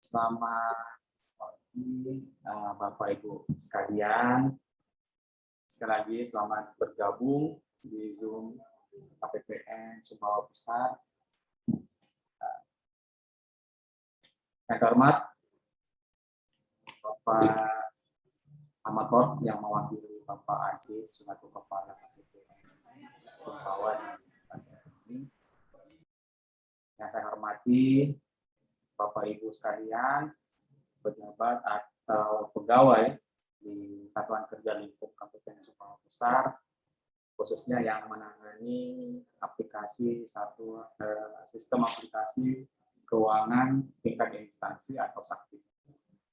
Selamat pagi Bapak Ibu sekalian. Sekali lagi selamat bergabung di Zoom KPPN Sumbawa Besar. Yang terhormat Bapak Ahmad Hor yang mewakili Bapak Adi selaku Kepala KPPN Sumbawa ini. Yang saya hormati Bapak Ibu sekalian, pejabat atau pegawai di Satuan Kerja Lingkup KPPN Sumbawa Besar, khususnya yang menangani aplikasi sistem aplikasi keuangan tingkat instansi atau sakti.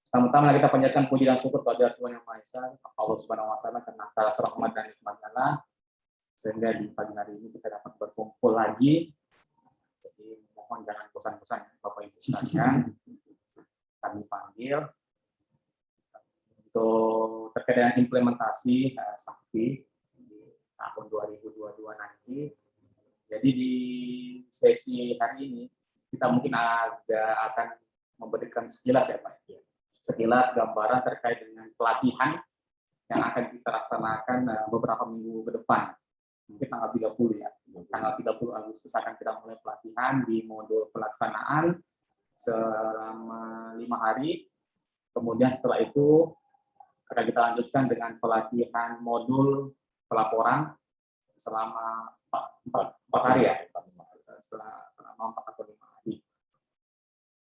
Pertama-tama kita panjatkan puji dan syukur kepada Tuhan Yang Maha Esa, Allah Subhanahu Wa Taala, karena atas rahmat dan nikmat-Nya sehingga di pagi hari ini kita dapat berkumpul lagi. Jadi mohon jangan bosan-bosan Bapak Ibu sekalian, kami panggil untuk terkait dengan implementasi sakti di tahun 2022 nanti. Jadi di sesi hari ini kita mungkin akan memberikan sekilas ya Pak, sekilas gambaran terkait dengan pelatihan yang akan kita laksanakan beberapa minggu ke depan. Mungkin tanggal 30 ya. Tanggal 30 Agustus akan kita mulai pelatihan di modul pelaksanaan selama 5 hari. Kemudian setelah itu akan kita lanjutkan dengan pelatihan modul pelaporan selama 4 hari ya. Selama 4 atau 5 hari.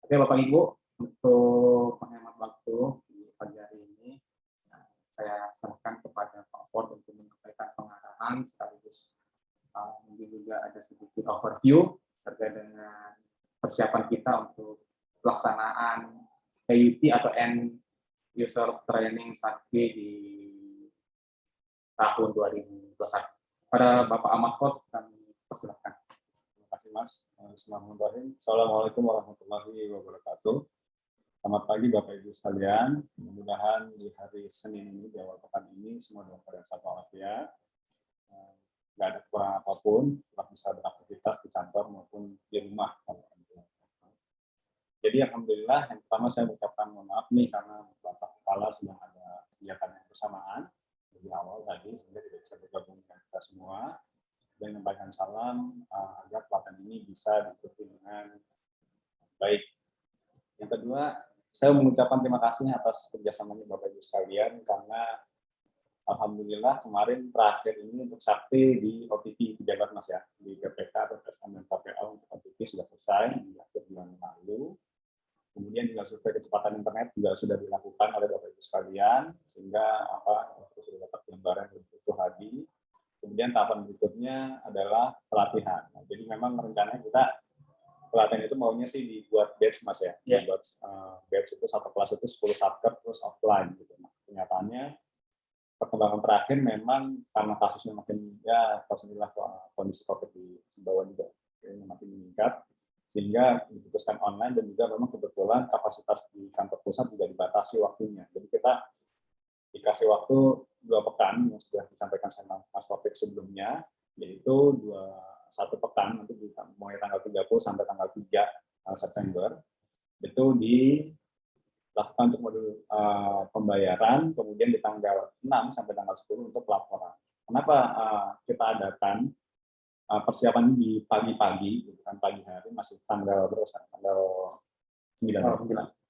Oke Bapak Ibu, untuk menghemat waktu di pagi hari ini, saya serahkan kepada Pak Ford untuk menyampaikan pengarahan sekaligus mungkin juga ada sedikit overview terkait dengan persiapan kita untuk pelaksanaan EUT atau End User Training Sakti di tahun 2021. Pada Bapak Ahmad Ford, kami persilakan. Terima kasih Mas. Bismillahirrahmanirrahim. Assalamualaikum warahmatullahi wabarakatuh. Selamat pagi Bapak Ibu sekalian. Mudah-mudahan di hari Senin ini, di awal pekan ini, semua dalam keadaan sehat walafiat. Nggak ada kurang apapun, tetap bisa beraktivitas di kantor maupun di rumah. Jadi Alhamdulillah, yang pertama saya mengucapkan mohon maaf nih karena Bapak Kepala sedang ada kegiatan yang bersamaan di awal tadi, sehingga tidak bisa bergabung dengan kita semua. Dan menyampaikan salam agar pelatihan ini bisa diikuti dengan baik. Yang kedua, saya mengucapkan terima kasih atas kerjasamanya Bapak Ibu sekalian, karena Alhamdulillah kemarin terakhir ini untuk sakti di OTP pejabat Mas ya, di PPK atau Testament KPA untuk OTP sudah selesai di akhir bulan lalu. Kemudian juga survei kecepatan internet juga sudah dilakukan oleh Bapak Ibu sekalian, sehingga sudah dapat gambaran yang utuh tadi. Kemudian tahapan berikutnya adalah pelatihan. Nah, jadi memang rencananya kita pelatihan itu maunya sih dibuat batch Mas ya. Yeah. Dibuat batch itu satu kelas itu 10 satker terus offline gitu. Nah, kenyataannya perkembangan terakhir memang karena kasusnya makin ya alhamdulillah kondisi COVID di Sumbawa juga makin meningkat, sehingga diputuskan online, dan juga memang kebetulan kapasitas di kantor pusat juga dibatasi waktunya. Jadi kita dikasih waktu 2 pekan yang sudah disampaikan sama Mas Taufik sebelumnya, yaitu 1 pekan nanti mulai tanggal 30 sampai tanggal 3 September itu dilakukan untuk modul pembayaran, kemudian di tanggal 6 sampai tanggal 10 untuk pelaporan. Kenapa kita adakan persiapan di pagi-pagi, bukan pagi hari, masih tanggal 9,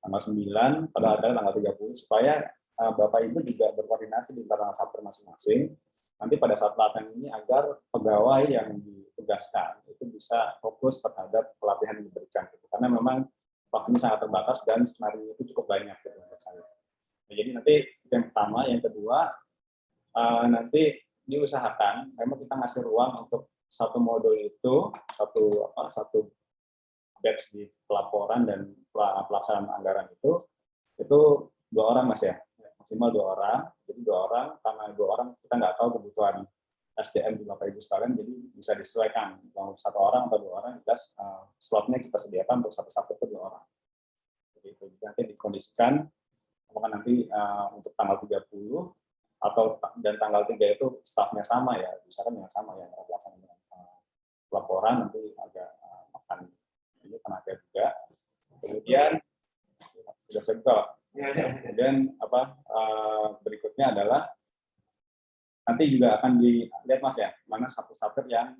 tanggal 9 pada acara tanggal 30, supaya Bapak Ibu juga berkoordinasi di internal chapter masing-masing nanti pada saat pelatihan ini, agar pegawai yang ditugaskan itu bisa fokus terhadap pelatihan yang diberikan. Karena memang waktunya sangat terbatas dan skenario itu cukup banyak menurut saya. Nah, jadi nanti yang pertama, yang kedua nanti diusahakan memang kita ngasih ruang untuk satu modul itu satu batch di pelaporan dan pelaksanaan anggaran itu 2 orang Mas ya, maksimal 2 orang. Jadi 2 orang, karena 2 orang kita nggak tahu kebutuhan SDM di Bapak Ibu sekalian, jadi bisa disesuaikan mau 1 orang atau 2 orang, jelas slotnya kita sediakan untuk satu itu 2 orang. Jadi itu nanti dikondisikan apakah nanti untuk tanggal 30 atau dan tanggal 3 itu stafnya sama ya, misalkan yang sama ya, pelaksanaan dengan pelaporan nanti agak makan ini tenaga juga. Kemudian sudah saya buka. Kemudian berikutnya adalah nanti juga akan dilihat Mas ya, mana subscriber yang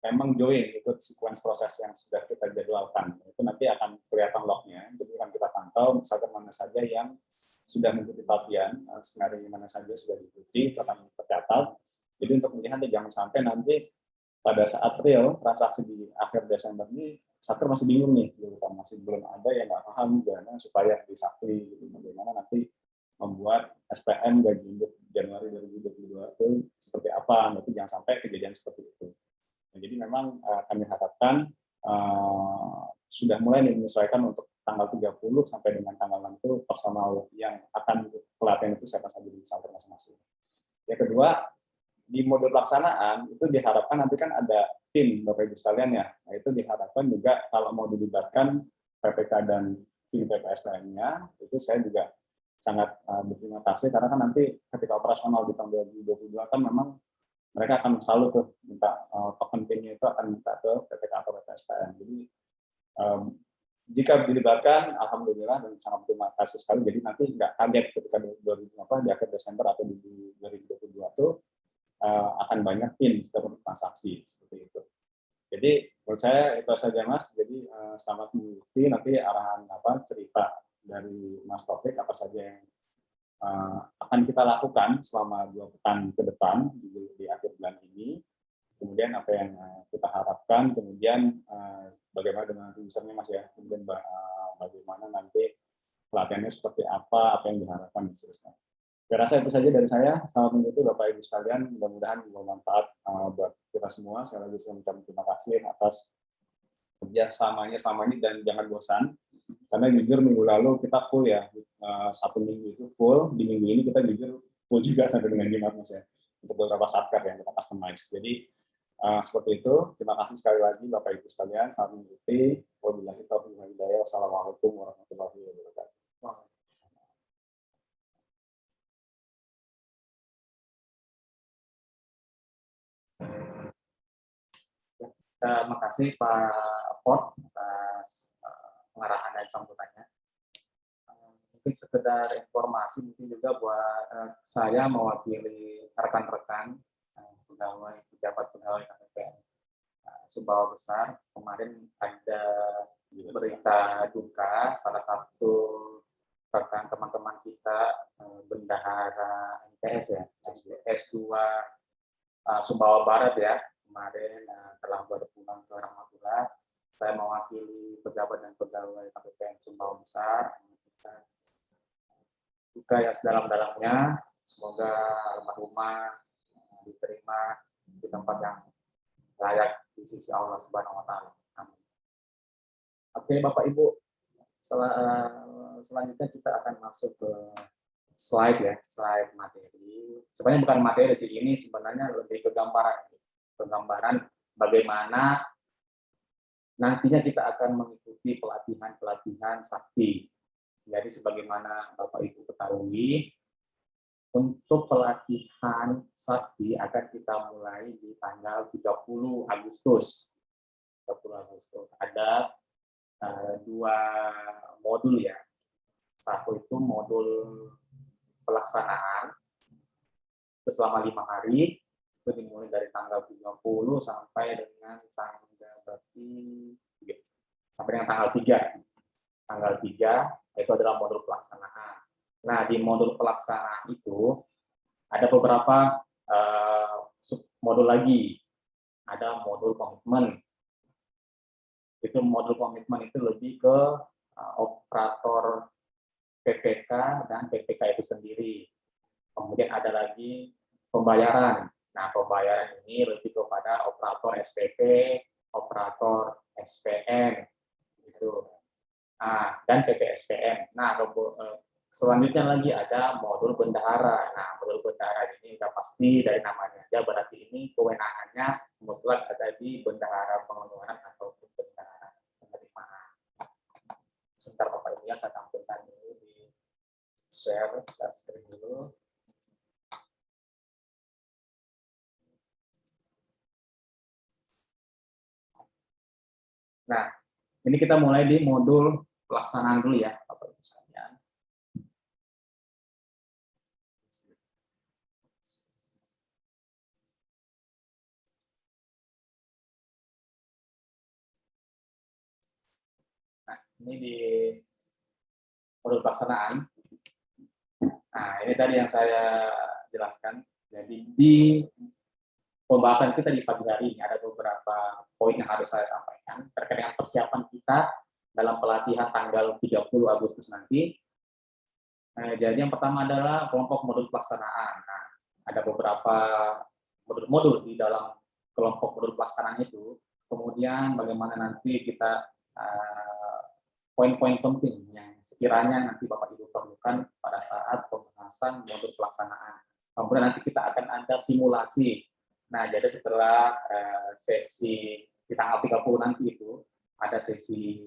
memang join ikut sequence proses yang sudah kita jadwalkan. Itu nanti akan kelihatan lognya, jadi akan kita pantau misalkan mana saja yang sudah mengikuti pelatihan, skenario mana saja sudah diikuti, itu akan tercatat. Jadi untuk melihat jangan sampai nanti pada saat real transaksi di akhir Desember ini, subscriber masih bingung nih, gitu kan, masih belum ada yang nggak paham gimana supaya disakti, gitu, bagaimana nanti membuat SPM gaji induk Januari 2022 itu seperti apa, nanti jangan sampai kejadian seperti itu. Nah, jadi memang kami harapkan sudah mulai menyesuaikan untuk tanggal 30 sampai dengan tanggal 6 itu personal yang akan pelatihan itu siapa saja di pesantren masing-masing. Yang kedua, di modul pelaksanaan itu diharapkan nanti kan ada tim Bapak Ibu sekalian ya. Nah, itu diharapkan juga kalau mau dilibatkan PPK dan tim PPSPM-nya, itu saya juga sangat berterima kasih karena kan nanti ketika operasional di tahun 2022 kan memang mereka akan selalu tuh minta token PIN-nya itu akan minta ke PPK atau PPSPM. Jadi jika dilibatkan, alhamdulillah dan sangat berterima kasih sekali. Jadi nanti nggak kaget ketika di akhir Desember atau di 2022 itu akan banyak PIN setiap transaksi seperti itu. Jadi menurut saya itu saja Mas. Jadi selamat mengikuti nanti arahan cerita dari Mas Taufik apa saja yang akan kita lakukan selama 2 pekan ke depan di akhir bulan ini. Kemudian apa yang kita harapkan, kemudian bagaimana dengan usernya Mas ya, kemudian bagaimana nanti pelatihannya seperti apa yang diharapkan dan seterusnya. Saya rasa itu saja dari saya. Selamat mengikuti Bapak Ibu sekalian. Mudah-mudahan bermanfaat buat kita semua. Sekali lagi saya mengucapkan terima kasih atas kerjasamanya selama ini dan jangan bosan. Karena jujur minggu lalu kita full ya, 1 minggu itu full. Di minggu ini kita jujur full juga sampai dengan Jumat Mas ya. Untuk beberapa subscriber yang kita customize. Jadi seperti itu. Terima kasih sekali lagi Bapak Ibu sekalian. Selamat mengikuti. Wabillahi taufiq wal hidayah. Wassalamualaikum warahmatullahi wabarakatuh. Terima kasih Pak Port atas pengarahan dan sambutannya. Mungkin sekedar informasi, mungkin juga buat saya mewakili rekan-rekan pegawai, pejabat pegawai KPPN Sumbawa Besar. Kemarin ada berita duka, salah satu rekan teman-teman kita, bendahara MTS ya, S2 Sumbawa Barat ya, kemarin telah berpulang ke Rahmatullah. Saya mewakili pejabat dan pegawai KPPN Sumbawa Besar. Duka yang sedalam-dalamnya. Semoga almarhumah diterima di tempat yang layak di sisi Allah Subhanahu Wa Taala. Amin. Oke, Bapak Ibu. Selanjutnya kita akan masuk ke slide ya, slide materi. Sebenarnya bukan materi sih, ini sebenarnya lebih ke gambaran bagaimana nantinya kita akan mengikuti pelatihan sakti. Jadi sebagaimana Bapak Ibu ketahui, untuk pelatihan sakti akan kita mulai di tanggal 30 Agustus. 30 Agustus. Ada 2 modul ya. Satu itu modul pelaksanaan itu selama 5 hari, itu dimulai dari tanggal 30 sampai dengan tanggal tanggal 3. Tanggal 3 itu adalah modul pelaksanaan. Nah, di modul pelaksanaan itu ada beberapa modul lagi. Ada modul komitmen. Itu modul komitmen itu lebih ke operator PPK dan PPK itu sendiri. Kemudian ada lagi pembayaran. Nah, pembayaran ini lebih kepada operator SPP, operator SPM, gitu. Nah, dan PPSPM. Nah, selanjutnya lagi ada modul bendahara. Nah, modul bendahara ini sudah pasti dari namanya aja, berarti ini kewenangannya mutlak ada di bendahara pengeluaran atau bendahara penerimaan. Sebentar Bapak Ibu ya, saya tampilkan dulu di share screen dulu. Nah, ini kita mulai di modul pelaksanaan dulu ya, Bapak Ibu sekalian. Nah, ini di modul pelaksanaan. Nah, ini tadi yang saya jelaskan. Jadi di pembahasan kita di pagi hari ini ada beberapa poin yang harus saya sampaikan terkait dengan persiapan kita dalam pelatihan tanggal 30 Agustus nanti. Jadi yang pertama adalah kelompok modul pelaksanaan. Nah, ada beberapa modul-modul di dalam kelompok modul pelaksanaan itu. Kemudian bagaimana nanti kita poin-poin penting yang sekiranya nanti Bapak Ibu perlukan pada saat pembahasan modul pelaksanaan. Kemudian nanti kita akan ada simulasi. Nah, jadi setelah sesi di tanggal 30 nanti itu ada sesi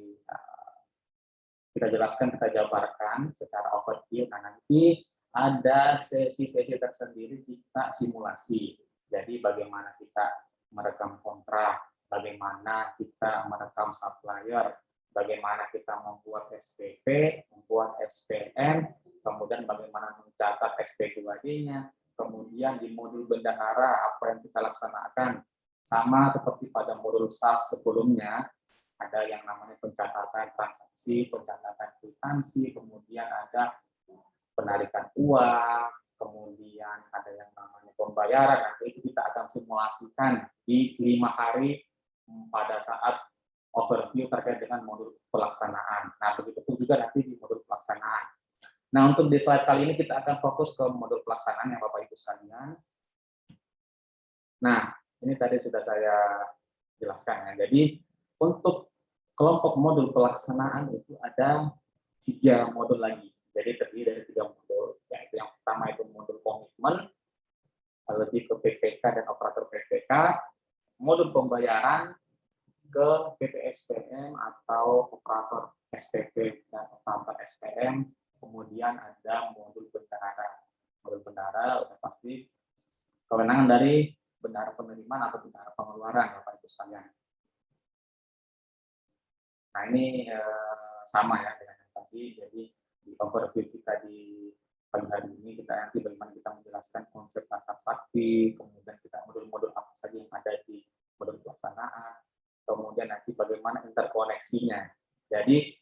kita jelaskan, kita jabarkan secara overview. Nah, nanti ada sesi-sesi tersendiri kita simulasi. Jadi bagaimana kita merekam kontrak, bagaimana kita merekam supplier, bagaimana kita membuat SPP, membuat SPM, kemudian bagaimana mencatat SP2D-nya, kemudian di modul bendahara apa yang kita laksanakan, sama seperti pada modul SAS sebelumnya, ada yang namanya pencatatan transaksi, pencatatan kwitansi, kemudian ada penarikan uang, kemudian ada yang namanya pembayaran. Nanti itu kita akan simulasikan di 5 hari pada saat overview terkait dengan modul pelaksanaan. Nah, begitu pun juga nanti di modul pelaksanaan. Nah, untuk di slide kali ini kita akan fokus ke modul pelaksanaan yang Bapak Ibu sekalian. Nah, ini tadi sudah saya jelaskan ya. Jadi, untuk kelompok modul pelaksanaan itu ada 3 modul lagi. Jadi terdiri dari 3 modul. Yaitu yang pertama itu modul komitmen, lebih ke PPK dan operator PPK, modul pembayaran ke PPSPM atau operator SPP dan operator SPM, kemudian ada modul bendahara. Modul bendahara udah pasti kewenangan dari bendahara penerimaan atau bendahara pengeluaran, Bapak Ibu sekalian. Nah, ini sama ya dengan yang tadi. Jadi di overview kita di pagi hari ini kita nanti bagaimana kita menjelaskan konsep pasar sakti, kemudian kita modul-modul apa saja yang ada di modul pelaksanaan, kemudian nanti bagaimana interkoneksinya. Jadi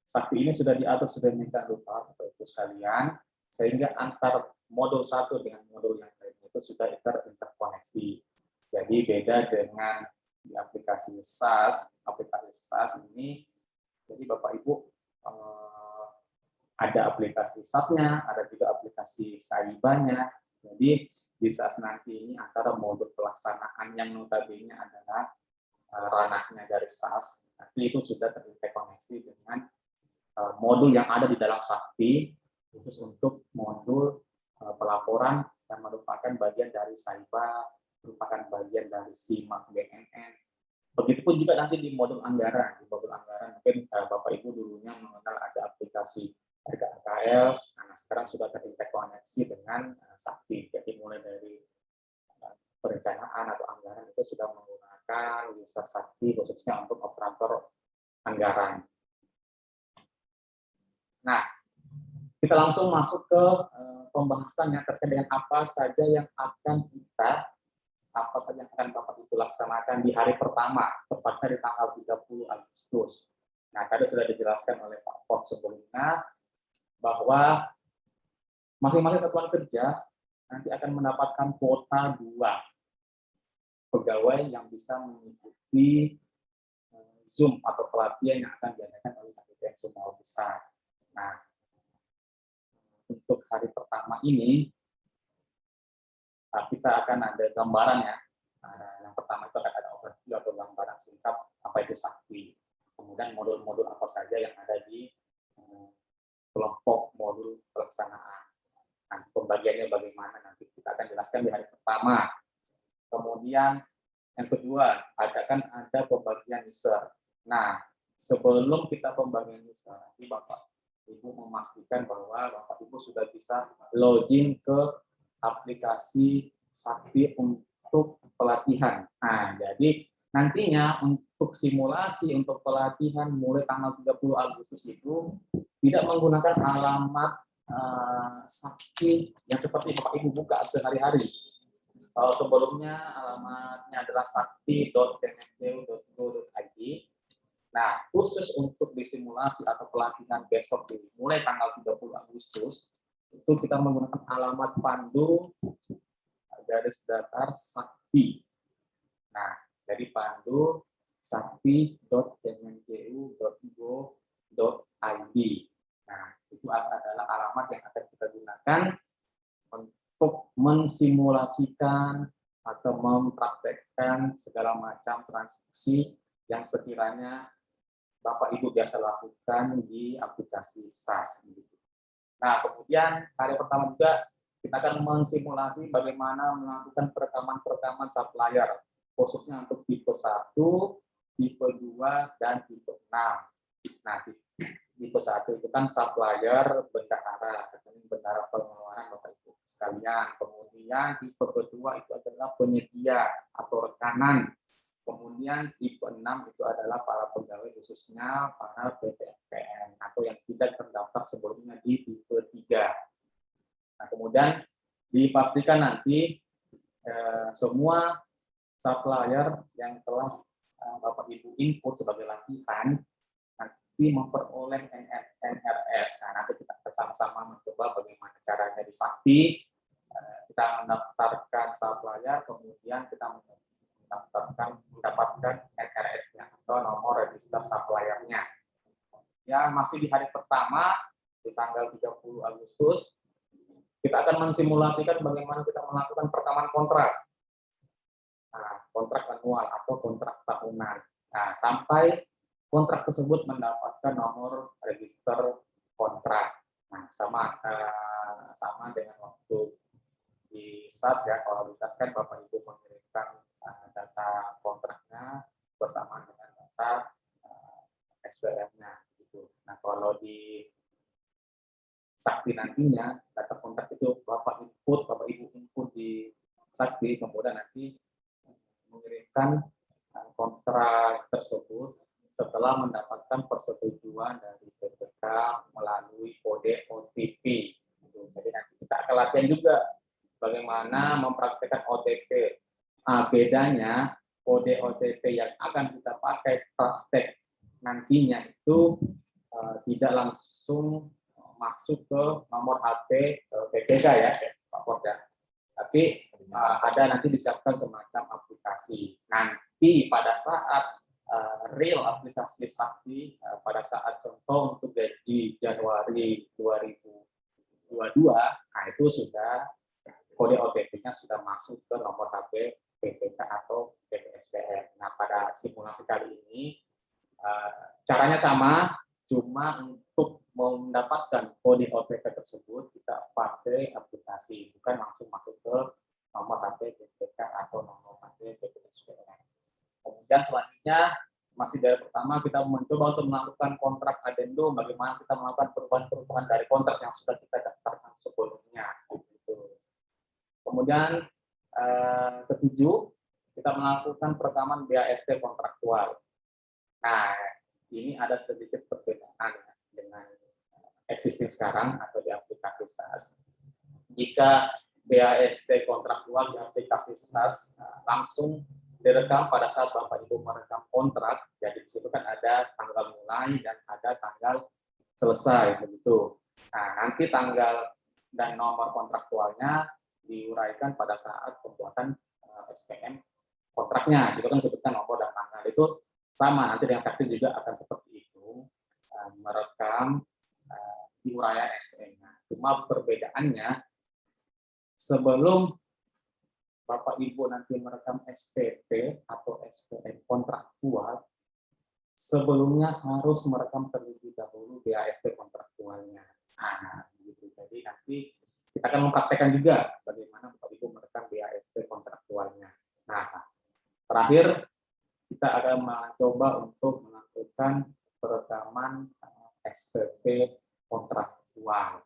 sakti ini sudah diatur sedemikian rupa Bapak Ibu sekalian, sehingga antar modul satu dengan modul yang lain itu sudah interkoneksi. Jadi beda dengan di aplikasi SAS ini, jadi Bapak Ibu ada aplikasi SAS-nya, ada juga aplikasi Saiba-nya. Jadi di SAS nanti ini antara modul pelaksanaan yang notabene adalah ranahnya dari SAS, nanti itu sudah terinterkoneksi dengan modul yang ada di dalam Sakti, khusus untuk modul pelaporan yang merupakan bagian dari Saiba, merupakan bagian dari SIMAK BNN. Begitupun juga nanti di modul anggaran. Di modul anggaran mungkin Bapak Ibu dulunya mengenal ada aplikasi RKAKL, nah sekarang sudah terinterkoneksi dengan Sakti. Jadi mulai dari perencanaan atau anggaran itu sudah menggunakan user Sakti khususnya untuk operator anggaran. Nah, kita langsung masuk ke pembahasan yang terkait dengan apa saja yang akan Bapak Ibu laksanakan di hari pertama, tepatnya di tanggal 30 Agustus. Nah, tadi sudah dijelaskan oleh Pak Pot sebelumnya, bahwa masing-masing satuan kerja nanti akan mendapatkan kuota 2 pegawai yang bisa mengikuti Zoom atau pelatihan yang akan diadakan oleh KPTN Sumbawa Besar. Nah, untuk hari pertama ini, kita akan ada gambaran ya. Yang pertama itu akan ada overview atau gambaran singkat apa itu Sakti. Kemudian modul-modul apa saja yang ada di kelompok modul pelaksanaan. Nah, pembagiannya bagaimana nanti kita akan jelaskan di hari pertama. Kemudian yang kedua, ada pembagian user. Nah, sebelum kita pembagian user, nanti Bapak Ibu memastikan bahwa Bapak Ibu sudah bisa login ke aplikasi Sakti untuk pelatihan. Nah, jadi nantinya untuk simulasi, untuk pelatihan mulai tanggal 30 Agustus itu tidak menggunakan alamat sakti yang seperti Bapak Ibu buka sehari-hari. Kalau sebelumnya alamatnya adalah sakti.kemenkeu.go.id. Nah, khusus untuk disimulasi atau pelatihan besok mulai tanggal 30 Agustus, itu kita menggunakan alamat pandu garis datar sakti. Nah, dari pandu sakti.kemenkeu.go.id. Nah, itu adalah alamat yang akan kita gunakan untuk mensimulasikan atau mempraktekkan segala macam transaksi yang sekiranya Bapak Ibu biasa lakukan di aplikasi SaaS. Nah, kemudian hari pertama juga kita akan mensimulasi bagaimana melakukan perekaman supplier, khususnya untuk tipe 1, tipe 2, dan tipe 6. Nah, tipe 1 itu kan supplier bendahara, bendahara pengeluaran Bapak Ibu sekalian. Kemudian tipe kedua itu adalah penyedia atau rekanan. Kemudian tipe 6 itu adalah para pegawai, khususnya para PPSPN atau yang tidak terdaftar sebelumnya di tipe 3. Nah, kemudian dipastikan nanti semua supplier yang telah Bapak Ibu input sebagai latihan nanti memperoleh NRS. Nah, nanti kita bersama-sama mencoba bagaimana caranya di Sakti. Kita mendaftarkan supplier, kemudian kita mendapatkan NRS-nya atau nomor register supplier-nya. Ya, masih di hari pertama, di tanggal 30 Agustus, kita akan mensimulasikan bagaimana kita melakukan perekaman kontrak. Nah, kontrak annual atau kontrak tahunan. Nah, sampai kontrak tersebut mendapatkan nomor register kontrak. Nah, sama dengan waktu di SaaS ya. Kalau di SaaS kan Bapak Ibu mengirimkan data kontraknya bersama dengan data SPM-nya. Gitu. Nah, kalau di Sakti nantinya data kontrak itu Bapak Ibu input di Sakti, kemudian nanti mengirimkan kontrak tersebut setelah mendapatkan persetujuan dari PPK melalui kode OTP. Jadi nanti kita akan latihan juga bagaimana mempraktikkan OTP. Bedanya kode OTP yang akan kita pakai praktek nantinya itu tidak langsung masuk ke nomor HP PPK ya, Pak Porda. Tapi ada nanti disiapkan semacam aplikasi. Nanti pada saat real aplikasi Sakti, pada saat contoh untuk gaji Januari 2022, nah itu sudah kode OTP-nya sudah masuk ke nomor HP PPK atau PPSPM. Nah, pada simulasi kali ini caranya sama, cuma untuk mendapatkan kode OTP tersebut kita pakai aplikasi, bukan langsung masuk ke nomor HP PPK atau nomor HP PPSPM. Kemudian selanjutnya masih dari pertama kita mencoba untuk melakukan kontrak adendum, bagaimana kita melakukan perubahan-perubahan dari kontrak yang sudah kita daftarkan sebelumnya. Kemudian ketujuh, kita melakukan perekaman BAST kontraktual. Nah, ini ada sedikit perbedaan dengan existing sekarang atau di aplikasi SaaS. Jika BAST kontraktual di aplikasi SaaS langsung direkam pada saat Bapak Ibu merekam kontrak, jadi di situ kan ada tanggal mulai dan ada tanggal selesai begitu. Nah, nanti tanggal dan nomor kontraktualnya diuraikan pada saat pembuatan SPM kontraknya. Itu kan disebutkan nomor dan tanggal. Itu sama, nanti dengan Sakti juga akan seperti itu, merekam diuraian SPM-nya. Cuma perbedaannya, sebelum Bapak Ibu nanti merekam SPP atau SPM kontraktual, sebelumnya harus merekam terlebih dahulu BAST kontraktualnya. Nah, gitu. Jadi nanti kita akan mempraktekkan juga bagaimana Bapak Ibu merekam BAST kontraktualnya. Nah, terakhir kita akan mencoba untuk melakukan perekaman SPP kontraktual.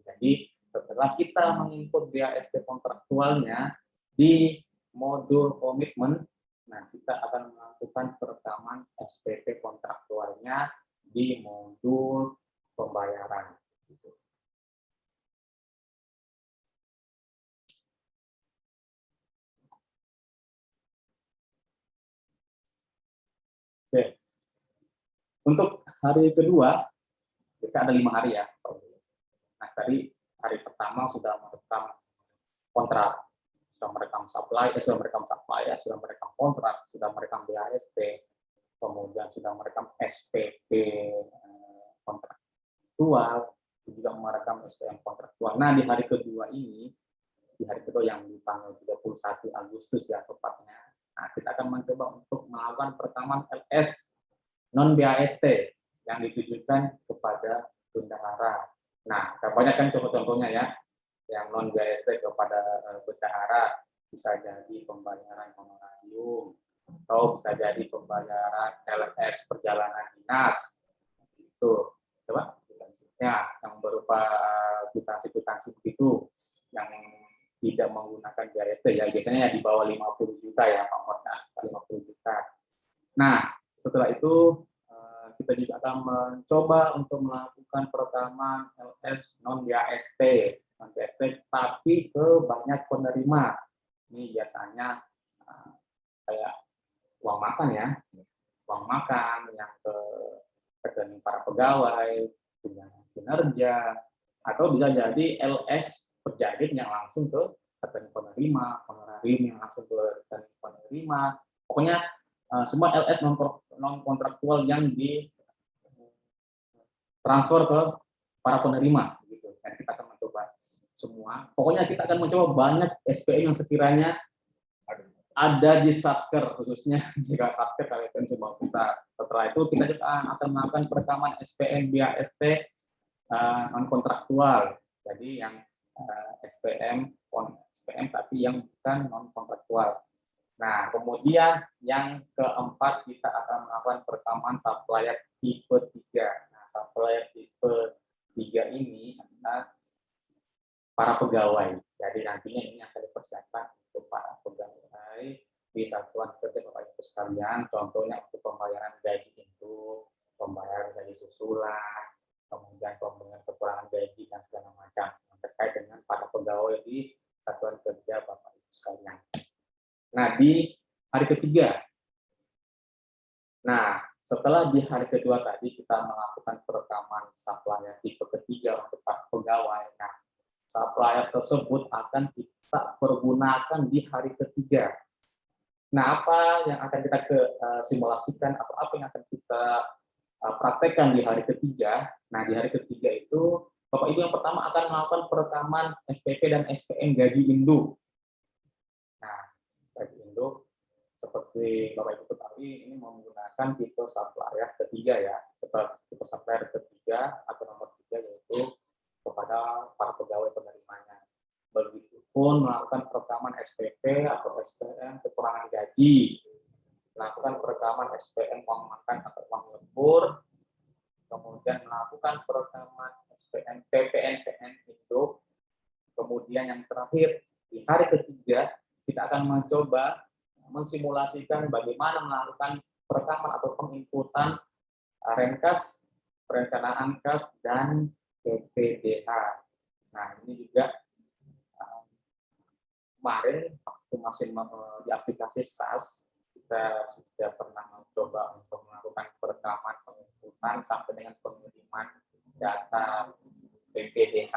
Jadi setelah kita menginput BAST kontraktualnya di modul komitmen, Nah, kita akan melakukan perekaman SPP kontraktualnya di modul pembayaran. Oke, untuk hari kedua kita ada 5 hari ya. Nah, tadi hari pertama sudah merekam kontrak, sudah merekam supply, sudah merekam kontrak, sudah merekam BAST, kemudian sudah merekam SPP kontraktual, juga merekam SPM kontraktual. Nah, di hari kedua ini, di hari kedua yang di tanggal 31 Agustus ya tepatnya, nah, kita akan mencoba untuk melakukan perekaman LS non BAST yang ditujukan kepada bendahara. Nah, banyak kan contoh-contohnya ya, yang non BAST kepada bendahara, bisa jadi pembayaran honorarium, atau bisa jadi pembayaran LS perjalanan dinas. Itu, coba ya, yang berupa kwitansi-kwitansi begitu, yang tidak menggunakan BAST ya, biasanya ya di bawah 50 juta ya Pak Morda, 50 juta. Nah, setelah itu kita juga akan mencoba untuk melakukan perekaman LS non BAST, tapi ke banyak penerima. Ini biasanya kayak uang makan ya, uang makan yang ke rekening para pegawai, kinerja, atau bisa jadi LS perjadit yang langsung ke rekening penerima, honorarium yang langsung ke rekening penerima. Pokoknya semua LS non kontraktual yang di transfer ke para penerima gitu. Dan kita akan mencoba semua. Pokoknya kita akan mencoba banyak SPM yang sekiranya ada di Satker, khususnya jika Satker kalian coba besar. Setelah itu kita akan melakukan perekaman SPM BAST non kontraktual. Jadi yang SPM tapi yang bukan non kontraktual. Nah, kemudian yang keempat kita akan melakukan perekaman supplier tipe 3. Nah, supplier tipe 3 ini adalah para pegawai. Jadi nantinya ini akan dipersiapkan untuk para pegawai di satuan kerja Bapak Ibu sekalian. Contohnya untuk pembayaran gaji induk, pembayaran gaji susulan, kemudian pembayaran kekurangan gaji dan segala macam yang terkait dengan para pegawai di satuan kerja Bapak Ibu sekalian. Nah, di hari ketiga, nah setelah di hari kedua tadi kita melakukan perekaman supplier tipe ketiga untuk para pegawai. Nah, supplier tersebut akan kita pergunakan di hari ketiga. Nah, apa yang akan kita simulasikan atau apa yang akan kita praktekkan di hari ketiga? Nah, di hari ketiga itu Bapak Ibu yang pertama akan melakukan perekaman SPP dan SPM gaji induk. Nah, gaji induk seperti Bapak Ibu ketahui ini menggunakan tipe supplier ketiga ya, seperti tipe supplier ketiga atau nomor 3 yaitu kepada para pegawai penerimanya. Begitupun melakukan perekaman SPP atau SPM kekurangan gaji, melakukan perekaman SPM uang makan atau uang lembur, kemudian melakukan perekaman SPM PPNPN induk, kemudian yang terakhir di hari ketiga kita akan mencoba mensimulasikan bagaimana melakukan perekaman atau penginputan Renkas, perencanaan kas, dan PPDH. Nah, ini juga kemarin waktu masih di aplikasi SAS, kita sudah pernah mencoba untuk melakukan perekaman penginputan sampai dengan pengiriman data PPDH.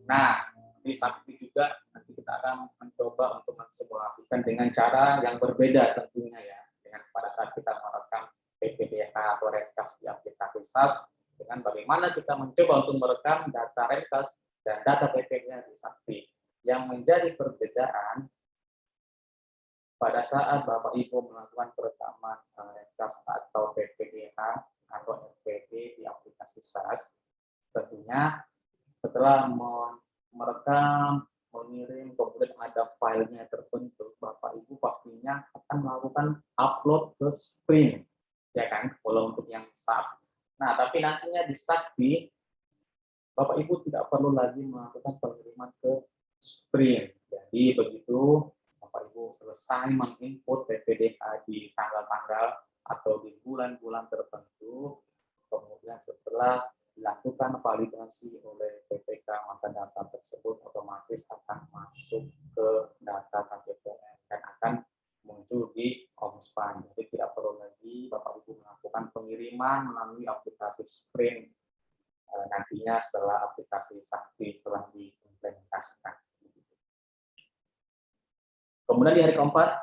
Nah, di Sakti juga nanti kita akan mencoba untuk mensimulasikan dengan cara yang berbeda tentunya ya, dengan pada saat kita merekam PPDH atau Renkas di aplikasi SAS, dengan bagaimana kita mencoba untuk merekam data Renkas dan data PP-nya di Sakti. Yang menjadi perbedaan pada saat Bapak Ibu melakukan perekaman Renkas atau PPDH atau FPD di aplikasi SAS, tentunya setelah merekam, mengirim, kemudian ada filenya terbentuk, Bapak Ibu pastinya akan melakukan upload ke Sprint, ya kan, kalau untuk yang SAS. Nah, tapi nantinya di Sakti, Bapak Ibu tidak perlu lagi melakukan pengiriman ke Sprint. Jadi begitu Bapak Ibu selesai menginput PPDH di tanggal-tanggal atau di bulan-bulan tertentu, kemudian setelah dilakukan validasi oleh PPK, maka data tersebut otomatis akan masuk ke data KPPN dan akan muncul di Omspan. Jadi tidak perlu lagi Bapak Ibu melakukan pengiriman melalui aplikasi Sprint nantinya setelah aplikasi Sakti telah diimplementasikan. Kemudian di hari keempat,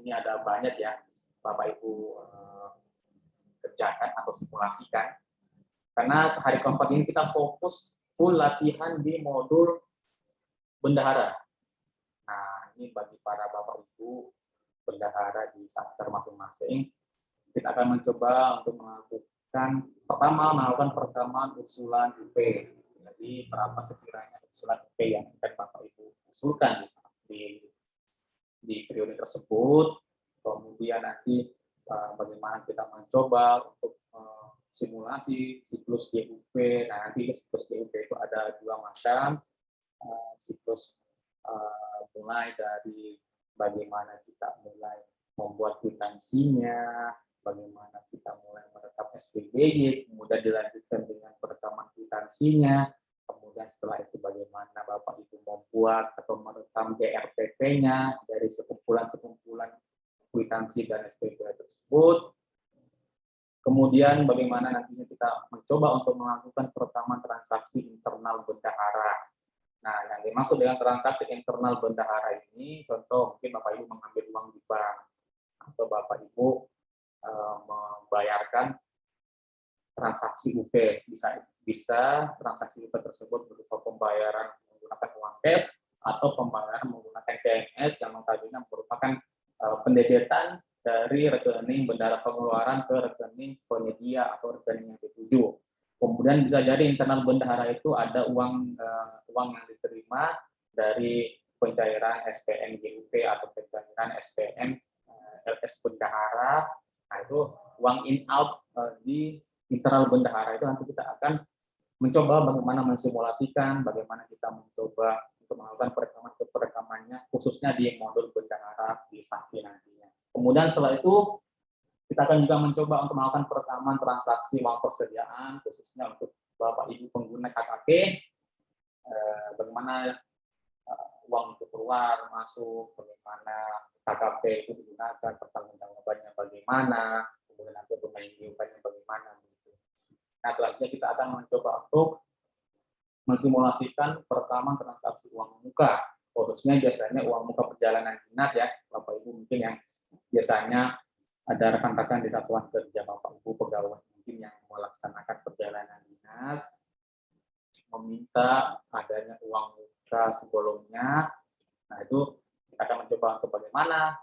ini ada banyak ya Bapak Ibu kerjakan atau simulasikan. Karena hari keempat ini kita fokus full latihan di modul bendahara. Nah, ini bagi para Bapak Ibu bendahara di satker masing-masing, kita akan mencoba untuk melakukan perekaman usulan UP. Jadi berapa sekiranya usulan UP yang akan Bapak Ibu usulkan di periode tersebut, kemudian nanti bagaimana kita mencoba untuk simulasi siklus GUP. Nah, nanti siklus GUP itu ada dua macam, siklus mulai dari bagaimana kita mulai membuat kwitansinya, bagaimana kita mulai merekam SPBY, kemudian dilanjutkan dengan perekaman kwitansinya, kemudian setelah itu bagaimana Bapak Ibu membuat atau merekam DRPP-nya dari sekumpulan-sekumpulan kwitansi dan SPBY tersebut. Kemudian bagaimana nantinya kita mencoba untuk melakukan perekaman transaksi internal bendahara. Nah, yang dimaksud dengan transaksi internal bendahara ini, contoh mungkin Bapak Ibu mengambil uang di bank, atau Bapak Ibu membayarkan transaksi UP, bisa transaksi UP tersebut berupa pembayaran menggunakan uang cash atau pembayaran menggunakan CMS yang notabene merupakan pendebitan dari rekening bendahara pengeluaran ke rekening penyedia atau rekening yang dituju. Kemudian bisa jadi internal bendahara itu ada uang yang diterima dari pencairan SPN GUP atau pencairan SPN LS bendahara. Nah, itu uang in out di internal bendahara itu nanti kita akan mencoba bagaimana mensimulasikan, bagaimana kita mencoba untuk melakukan perekamannya, khususnya di modul bendahara di Sakti nantinya. Kemudian setelah itu kita akan juga mencoba untuk melakukan perekaman transaksi uang persediaan, khususnya untuk Bapak Ibu pengguna KKP, bagaimana uang itu keluar, masuk, bagaimana KKP itu digunakan, pertanggungjawabannya bagaimana, kemudian nanti penyelenggaranya bagaimana. Nah, selanjutnya kita akan mencoba untuk mensimulasikan perekaman transaksi uang muka, khususnya biasanya uang muka perjalanan dinas ya, Bapak Ibu mungkin yang biasanya ada rekan-rekan di satuan kerja Bapak Ibu pegawai mungkin yang melaksanakan perjalanan dinas, meminta adanya uang muka sebelumnya. Nah, itu kita akan mencoba untuk bagaimana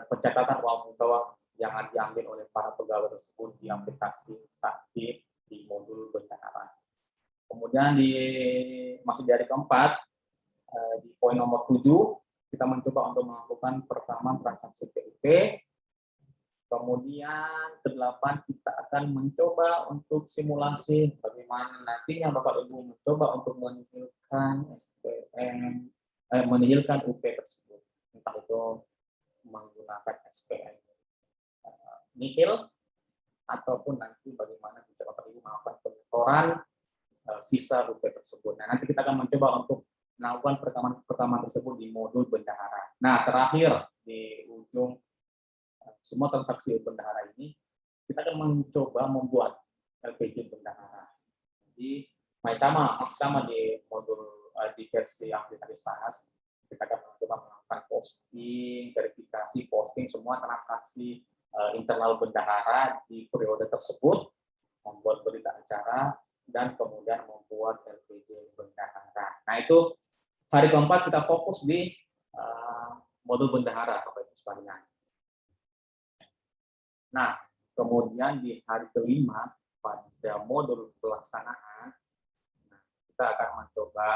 pencatatan uang muka yang diambil oleh para pegawai tersebut di aplikasi Sakti di modul bendahara. Kemudian masih di hari keempat, di poin nomor 7, kita mencoba untuk melakukan perekaman transaksi PIP. Kemudian ke-8 kita akan mencoba untuk simulasi bagaimana nantinya Bapak Ibu mencoba untuk menihilkan SPN, menihilkan UP tersebut. Entah itu menggunakan SPN nihil ataupun nanti bagaimana bisa Bapak Ibu melakukan penyetoran sisa UP tersebut. Nah, nanti kita akan mencoba untuk melakukan perekaman tersebut di modul bendahara. Nah, terakhir di ujung semua transaksi bendahara ini, kita akan mencoba membuat LPJ bendahara. Jadi masih sama di modul di versi aplikasi SaaS, kita akan mencoba melakukan posting, verifikasi, posting semua transaksi internal bendahara di periode tersebut, membuat berita acara, dan kemudian membuat LPJ bendahara. Nah, itu hari keempat kita fokus di modul bendahara, Bapak Ibu sekalian. Nah, kemudian di hari kelima pada modul pelaksanaan, kita akan mencoba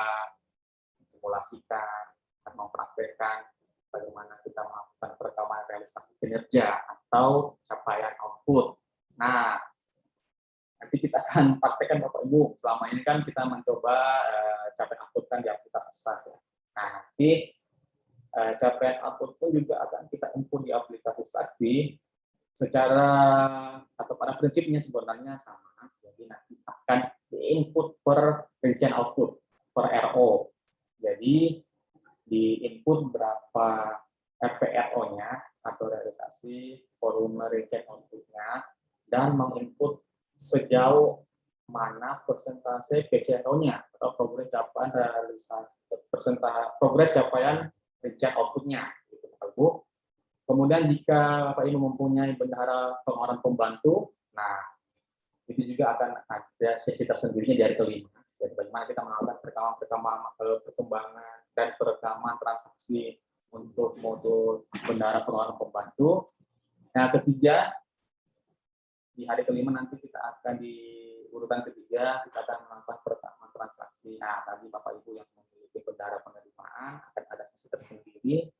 simulasikan, akan mempraktekkan bagaimana kita melakukan perekaman realisasi kinerja atau capaian output. Nah, nanti kita akan praktekkan Bapak Ibu. Selama ini kan kita mencoba capaian output kan di aplikasi SaaS ya. Nah, nanti capaian output pun juga akan kita input di aplikasi Sakti secara atau pada prinsipnya sebenarnya sama. Jadi nanti akan diinput per rincian output per RO. Jadi di input berapa RPRO-nya atau realisasi volume rincian output-nya dan menginput sejauh mana persentase PCRO-nya atau progres capaian realisasi progres capaian rincian output-nya gitu, Bu. Kemudian jika Bapak Ibu mempunyai bendahara pengeluaran pembantu, nah itu juga akan ada sesi tersendirinya di hari kelima. Jadi bagaimana kita melakukan perkembangan dan perekaman transaksi untuk modul bendahara pengeluaran pembantu. Nah, ketiga, di hari kelima nanti kita akan di urutan ketiga, kita akan melakukan perekaman transaksi. Nah, bagi Bapak Ibu yang memiliki bendahara penerimaan, akan ada sesi tersendiri.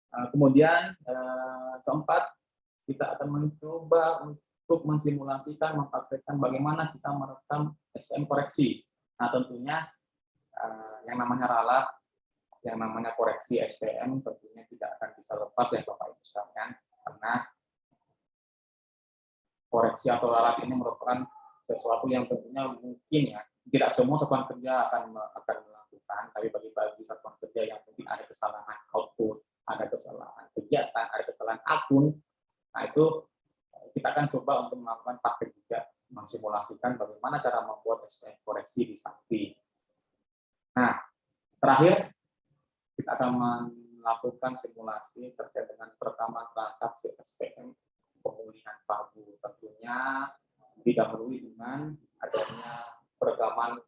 Kemudian keempat, kita akan mencoba untuk mensimulasikan, mempraktekkan bagaimana kita merekam SPM koreksi. Nah, tentunya yang namanya ralat, yang namanya koreksi SPM tentunya tidak akan bisa lepas ya Bapak Ibu sekalian, karena koreksi atau ralat ini merupakan sesuatu yang tentunya mungkin ya tidak semua satuan kerja akan melakukan, tapi bagi satuan kerja yang mungkin ada kesalahan output, ada kesalahan kegiatan, ada kesalahan akun, nah itu kita akan coba untuk melakukan praktik juga, mensimulasikan bagaimana cara membuat SPM koreksi di Sakti. Nah, terakhir kita akan melakukan simulasi terkait dengan perekaman transaksi SPM pemulihan pagu. Tentunya didahului dengan adanya perekaman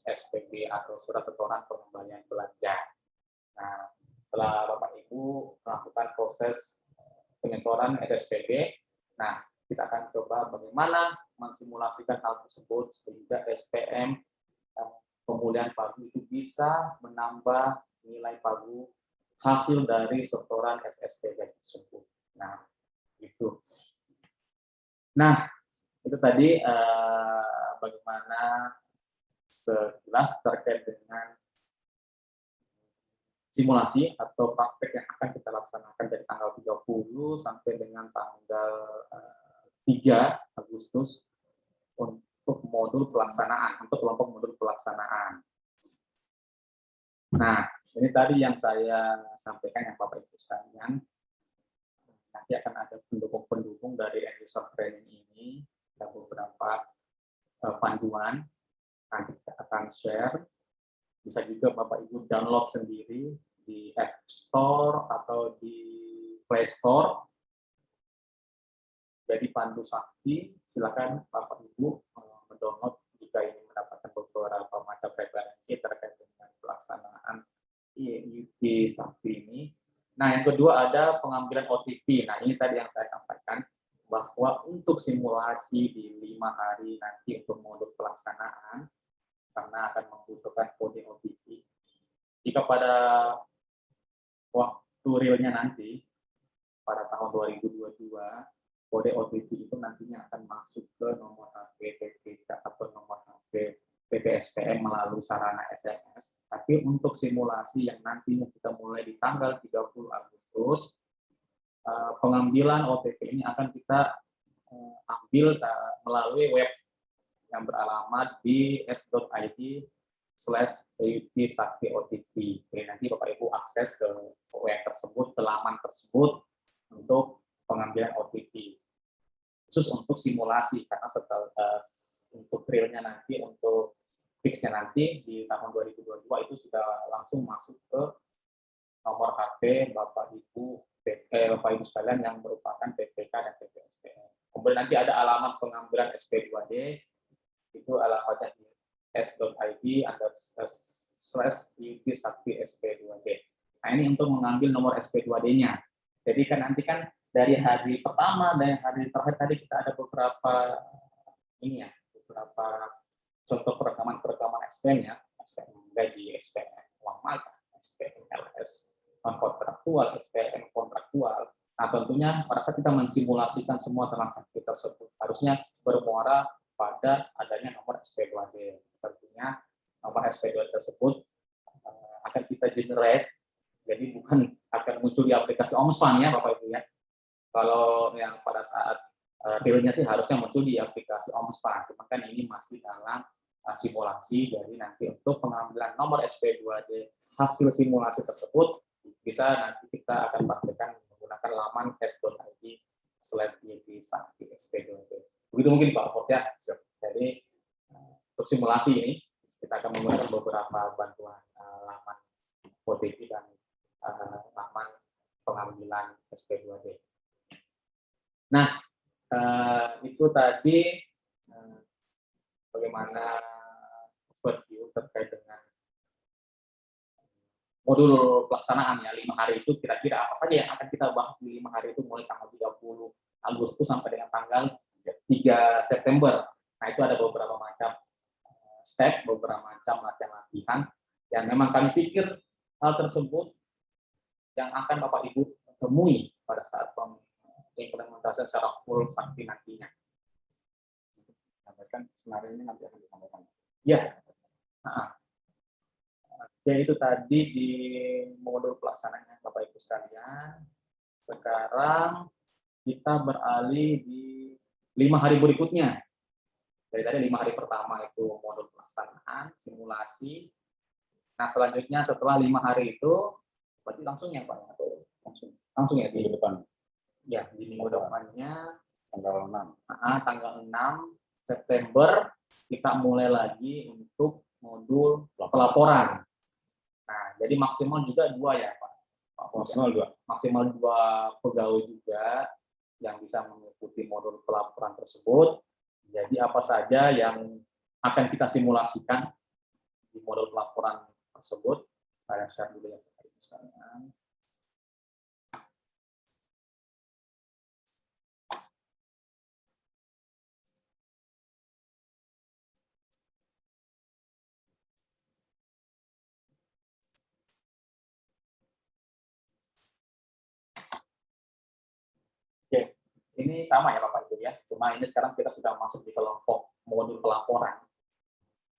SPB atau surat setoran pengembalian belanja. Nah, setelah Bapak Ibu melakukan proses penyetoran SPB, nah kita akan coba bagaimana mensimulasikan hal tersebut sehingga SPM pemulihan pagu itu bisa menambah nilai pagu hasil dari setoran SSPB tersebut. Nah, itu. Nah, itu tadi bagaimana sekilas terkait dengan simulasi atau praktek yang akan kita laksanakan dari tanggal 30 sampai dengan tanggal 3 Agustus untuk modul pelaksanaan, untuk kelompok modul pelaksanaan. Nah, ini tadi yang saya sampaikan yang Bapak Ibu sekalian. Nanti akan ada pendukung-pendukung dari end user training ini, ada beberapa panduan, nanti kita akan share. Bisa juga Bapak Ibu download sendiri di App Store atau di Play Store. Jadi Pandu Sakti, silakan Bapak Ibu mendownload jika ingin mendapatkan beberapa macam referensi terkait dengan pelaksanaan IUT Sakti ini. Nah, yang kedua ada pengambilan OTP. Nah, ini tadi yang saya sampaikan, bahwa untuk simulasi di 5 hari nanti untuk modul pelaksanaan, karena akan membutuhkan kode OTP. Jika pada waktu realnya nanti, pada tahun 2022, kode OTP itu nantinya akan masuk ke nomor HP PPK atau nomor HP PPSPM melalui sarana SMS. Tapi untuk simulasi yang nantinya kita mulai di tanggal 30 Agustus, pengambilan OTP ini akan kita ambil melalui web yang beralamat di s.id/EUT Sakti OTP. Jadi nanti Bapak Ibu akses ke web tersebut, ke laman tersebut untuk pengambilan OTP. Khusus untuk simulasi, karena setelah untuk realnya nanti, untuk fixnya nanti di tahun 2022 itu sudah langsung masuk ke nomor HP Bapak Ibu sekalian yang merupakan PPK dan PPSPM. Kemudian nanti ada alamat pengambilan SP2D, itu alamatnya di s.id/EUT Sakti SP2D. Nah, ini untuk mengambil nomor SP2D-nya. Jadi kan nanti kan dari hari pertama dan hari terakhir tadi kita ada beberapa beberapa contoh perekaman SPM ya, SPM gaji, SPM uang makan, SPM LS non kontraktual, SPM kontraktual. Nah, tentunya pada saat kita mensimulasikan semua transaksi tersebut harusnya bermuara pada adanya nomor SP2D. Tentunya nomor SP2D tersebut akan kita generate Jadi bukan akan muncul di aplikasi OMSPAN ya Bapak Ibu ya. Kalau yang pada saat realnya sih harusnya muncul di aplikasi OMSPAN, cuma kan ini masih dalam simulasi. Jadi nanti untuk pengambilan nomor SP2D hasil simulasi tersebut bisa nanti kita akan praktekkan menggunakan laman tes.id/id/sp2d. Begitu mungkin Pak Alford ya. Jadi untuk simulasi ini kita akan menggunakan beberapa bantuan laman OTP dan laman pengambilan SP2D. Nah, itu tadi bagaimana overview terkait dengan modul pelaksanaan ya 5 hari itu kira-kira apa saja yang akan kita bahas di 5 hari itu mulai tanggal 30 Agustus sampai dengan tanggal 3 September. Nah, itu ada beberapa macam step, beberapa macam latihan-latihan yang memang kami pikir hal tersebut yang akan Bapak Ibu temui pada saat implementasi secara full sakti nantinya. Sampaikan skenario ini nanti akan disampaikan. Ya. Nah, ya itu tadi di modul pelaksanaannya Bapak Ibu sekalian. Sekarang kita beralih di 5 hari berikutnya. Dari tadi 5 hari pertama itu modul pelaksanaan, simulasi. Nah, selanjutnya setelah 5 hari itu, berarti langsung ya Pak? Atau langsung ya di depan. Ya, di minggu depannya tanggal 6. Tanggal 6 September kita mulai lagi untuk modul pelaporan. Nah, jadi maksimal juga 2 ya Pak? Maksimal 2. Maksimal 2 pegawai juga yang bisa mengikuti modul pelaporan tersebut. Jadi apa saja yang akan kita simulasikan di modul pelaporan tersebut? Saya share dulu ya Bapak Ibu sekalian. Oke, ini sama ya Bapak Ibu ya. Cuma ini sekarang kita sudah masuk di kelompok modul pelaporan.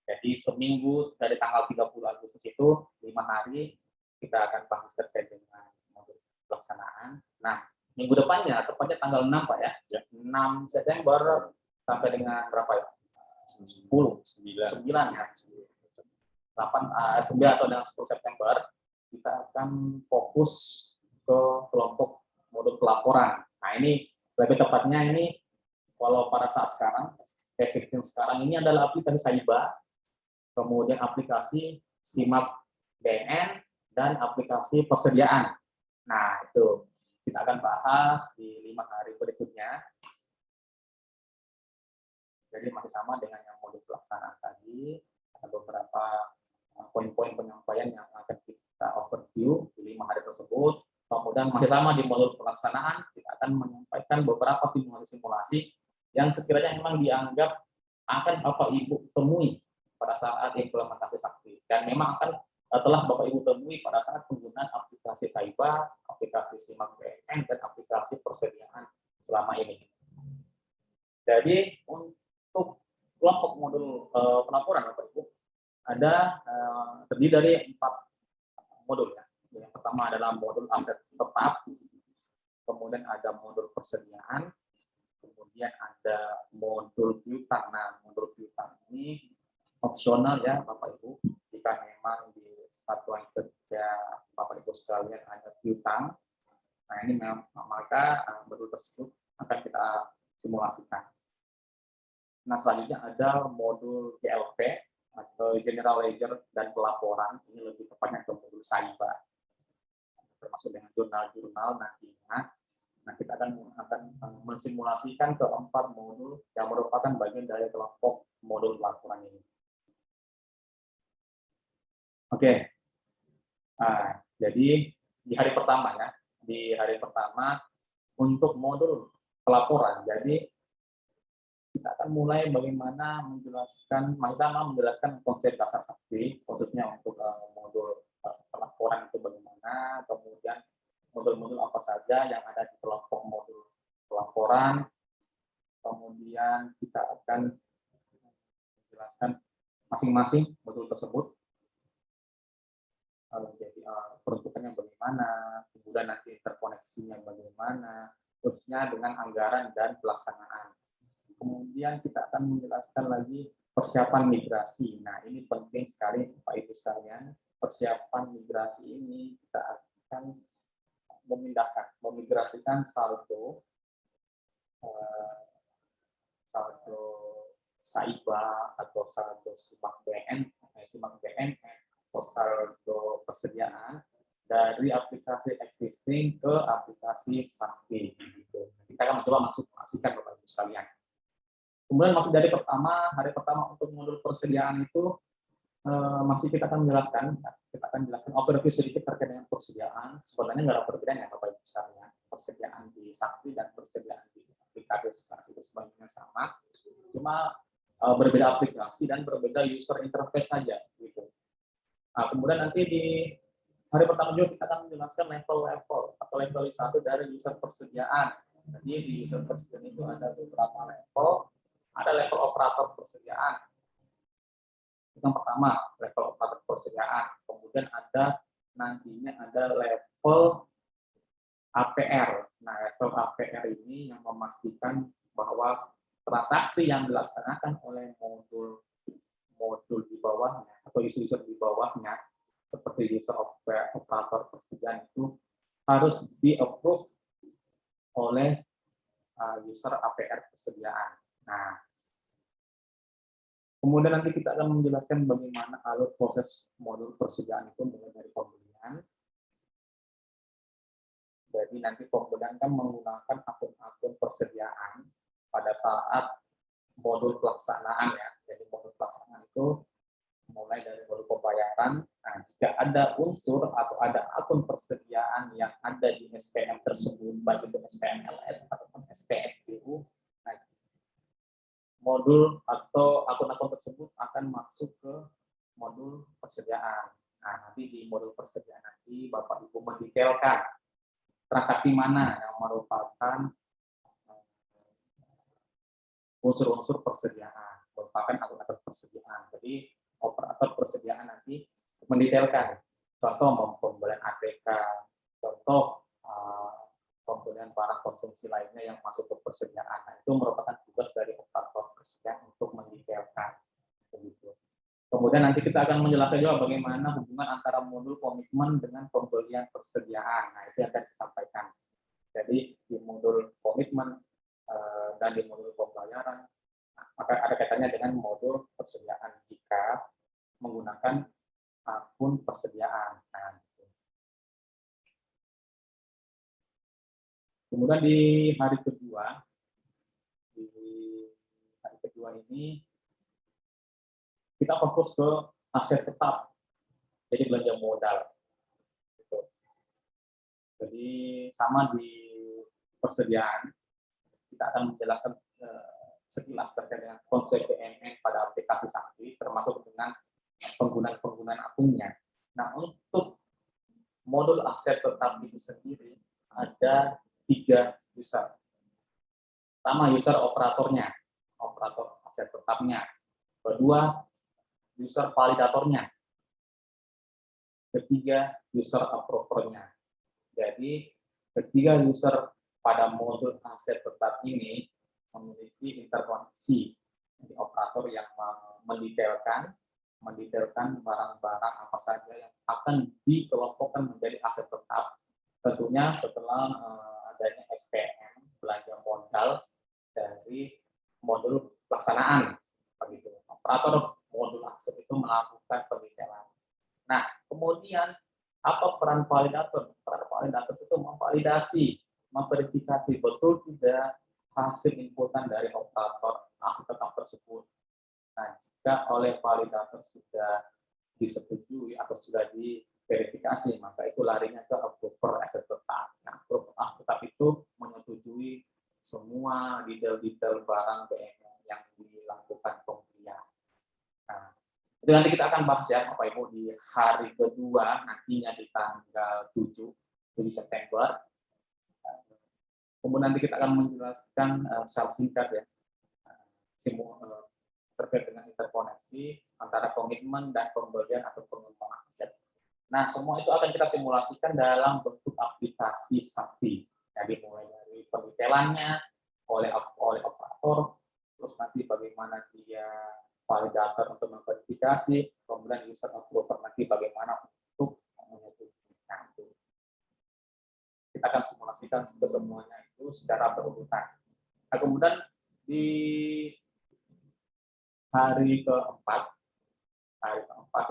Jadi seminggu dari tanggal 30 Agustus itu 5 hari kita akan bahas terkait dengan modul pelaksanaan. Nah, minggu depannya tepatnya tanggal 6 Pak ya. 6 September sampai dengan berapa ya? 10, 9 ya. 9 atau dengan 10 September kita akan fokus ke kelompok modul pelaporan. Nah, ini lebih tepatnya ini kalau pada saat sekarang, T16 sekarang ini adalah aplikasi Saiba, kemudian aplikasi SIMAK BNN, dan aplikasi persediaan. Nah, itu kita akan bahas di 5 hari berikutnya. Jadi masih sama dengan yang modul pelaksanaan tadi, ada beberapa poin-poin penyampaian yang akan kita overview di 5 hari tersebut. Kemudian masih sama di modul pelaksanaan, kita akan menyampaikan beberapa simulasi-simulasi yang sekiranya memang dianggap akan Bapak Ibu temui pada saat implementasi sakti. Dan memang akan telah Bapak Ibu temui pada saat penggunaan aplikasi Saiba, aplikasi SIMAK BNN, dan aplikasi persediaan selama ini. Jadi untuk kelompok modul pelaporan Bapak Ibu, ada terdiri dari 4 modul ya. Yang pertama adalah modul aset tetap, kemudian ada modul persediaan, kemudian ada modul piutang. Nah, modul piutang ini opsional ya Bapak Ibu, jika memang di satuan kerja Bapak Ibu sekalian ada piutang. Nah, ini maka modul tersebut akan kita simulasikan. Nah, selanjutnya ada modul GLP atau General Ledger dan Pelaporan. Ini lebih tepatnya ke modul Saiba, termasuk dengan jurnal-jurnal nantinya. Nah, kita akan mensimulasikan ke-4 modul yang merupakan bagian dari kelompok modul pelaporan ini. Oke. Nah, jadi di hari pertama ya, di hari pertama untuk modul pelaporan. Jadi kita akan mulai bagaimana menjelaskan konsep dasar sakti, khususnya untuk modul pelaporan itu bagaimana, kemudian modul-modul apa saja yang ada di kelompok modul pelaporan, kemudian kita akan menjelaskan masing-masing modul tersebut, jadi peruntukannya bagaimana. bagaimana, kemudian nanti interkoneksinya bagaimana, khususnya dengan anggaran dan pelaksanaan. Kemudian kita akan menjelaskan lagi persiapan migrasi. Nah, ini penting sekali Bapak Ibu sekalian. Persiapan migrasi ini kita akan memigrasikan saldo saldo SAIBA atau saldo simak BNN atau saldo persediaan dari aplikasi existing ke aplikasi Sakti. Kita akan mencoba masukkan Bapak Ibu sekalian. Kemudian masih dari hari pertama untuk modul persediaan itu masih kita akan menjelaskan overview sedikit terkait dengan persediaan. Sebenarnya nggak ada perbedaan ya Bapak Ibu sekalian. Persediaan di Sakti dan persediaan di aplikasi itu sebenarnya sama, cuma berbeda aplikasi dan berbeda user interface saja gitu. Nah, kemudian nanti di hari pertama juga kita akan menjelaskan level-level atau levelisasi dari user persediaan. Jadi di user persediaan itu ada beberapa level. Ada level operator persediaan. Yang pertama, level operator persediaan. Kemudian nantinya ada level APR. Nah, level APR ini yang memastikan bahwa transaksi yang dilaksanakan oleh modul di bawahnya atau user di bawahnya seperti user operator persediaan itu harus di-approve oleh user APR persediaan. Nah, kemudian nanti kita akan menjelaskan bagaimana alur proses modul persediaan itu mulai dari pembelian. Jadi nanti pembelian kan menggunakan akun-akun persediaan pada saat modul pelaksanaan ya. Jadi modul pelaksanaan itu mulai dari modul pembayaran. Nah, jika ada unsur atau ada akun persediaan yang ada di SPM tersebut, baik itu SPM LS ataupun SPM BU, nah, modul atau akun-akun tersebut akan masuk ke modul persediaan. Nah, nanti di modul persediaan nanti Bapak Ibu mendetailkan transaksi mana yang merupakan unsur-unsur persediaan, merupakan akun-akun persediaan. Jadi operator persediaan nanti mendetailkan contoh pembelian ATK, contoh pembelian barang konsumsi lainnya yang masuk ke persediaan. Nah, itu merupakan tugas dari operator persediaan untuk mendetailkan. Begitu. Kemudian nanti kita akan menjelaskan juga bagaimana hubungan antara modul komitmen dengan pembelian persediaan. Nah, itu yang akan saya sampaikan. Jadi di modul komitmen dan di modul pembayaran, maka ada kaitannya dengan modul persediaan jika menggunakan akun persediaan. Nah, kemudian di hari kedua ini kita fokus ke aset tetap, jadi belanja modal. Jadi sama di persediaan, kita akan menjelaskan sekilas terkait dengan konsep BNN pada aplikasi Sakti, termasuk dengan penggunaan akunnya. Nah, untuk modul aset tetap itu sendiri ada 3 user. Pertama, user operatornya, operator aset tetapnya. Kedua, user validatornya. Ketiga, user approver-nya. Jadi, ketiga user pada modul aset tetap ini memiliki interkoneksi. Jadi, operator yang mendetailkan barang-barang apa saja yang akan dikelompokkan menjadi aset tetap. Tentunya setelah adanya SPM, belanja modal dari modul pelaksanaan. Begitu. Operator modul aset itu melakukan pendetailan. Nah, kemudian apa peran validator? Peran validator itu memverifikasi betul tidak hasil inputan dari operator aset tetap tersebut. Nah, jika oleh validator sudah disetujui atau sudah diverifikasi, maka itu larinya ke approver aset tetap. Nah, approver aset tetap itu menyetujui semua detail-detail barang BNN yang dilakukan pembelian. Nah, itu nanti kita akan bahas ya Bapak Ibu di hari kedua, nantinya di tanggal 7 September. Kemudian nanti kita akan menjelaskan secara singkat ya, terkait dengan interkoneksi antara komitmen dan pembelian atau pengembangan aset. Nah, semua itu akan kita simulasikan dalam bentuk aplikasi Sakti. Jadi mulai dari pendetailannya oleh operator, terus nanti bagaimana dia validator untuk memverifikasi, kemudian user approver nanti bagaimana untuk menyetujui. Kita akan simulasikan semuanya itu secara berurutan. Nah, kemudian di hari keempat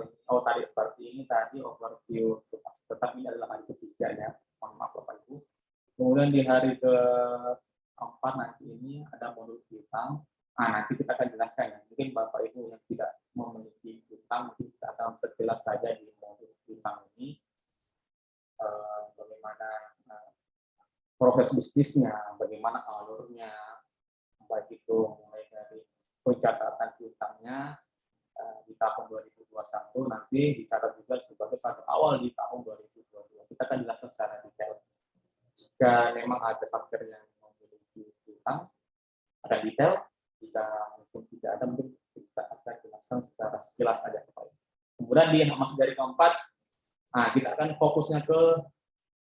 ini, tadi berarti ini tadi overview untuk tetap ini adalah hari ketiga ya, mohon maaf Bapak Ibu. Kemudian di hari keempat nanti ini ada modul piutang. Nah, nanti kita akan jelaskan ya, mungkin Bapak Ibu yang tidak memiliki piutang, mungkin kita akan sekilas saja di modul piutang ini, bagaimana proses bisnisnya, bagaimana alurnya, baik itu mulai dari pencatatan piutangnya di tahun 2021, nanti dicatat juga sebagai satu awal di tahun 2022. Kita akan jelaskan secara detail. Jika memang ada subjek yang memiliki piutang, ada detail. Jika mungkin tidak ada, mungkin kita akan jelaskan secara sekilas saja. Kemudian di masuk dari keempat, nah, kita akan fokusnya ke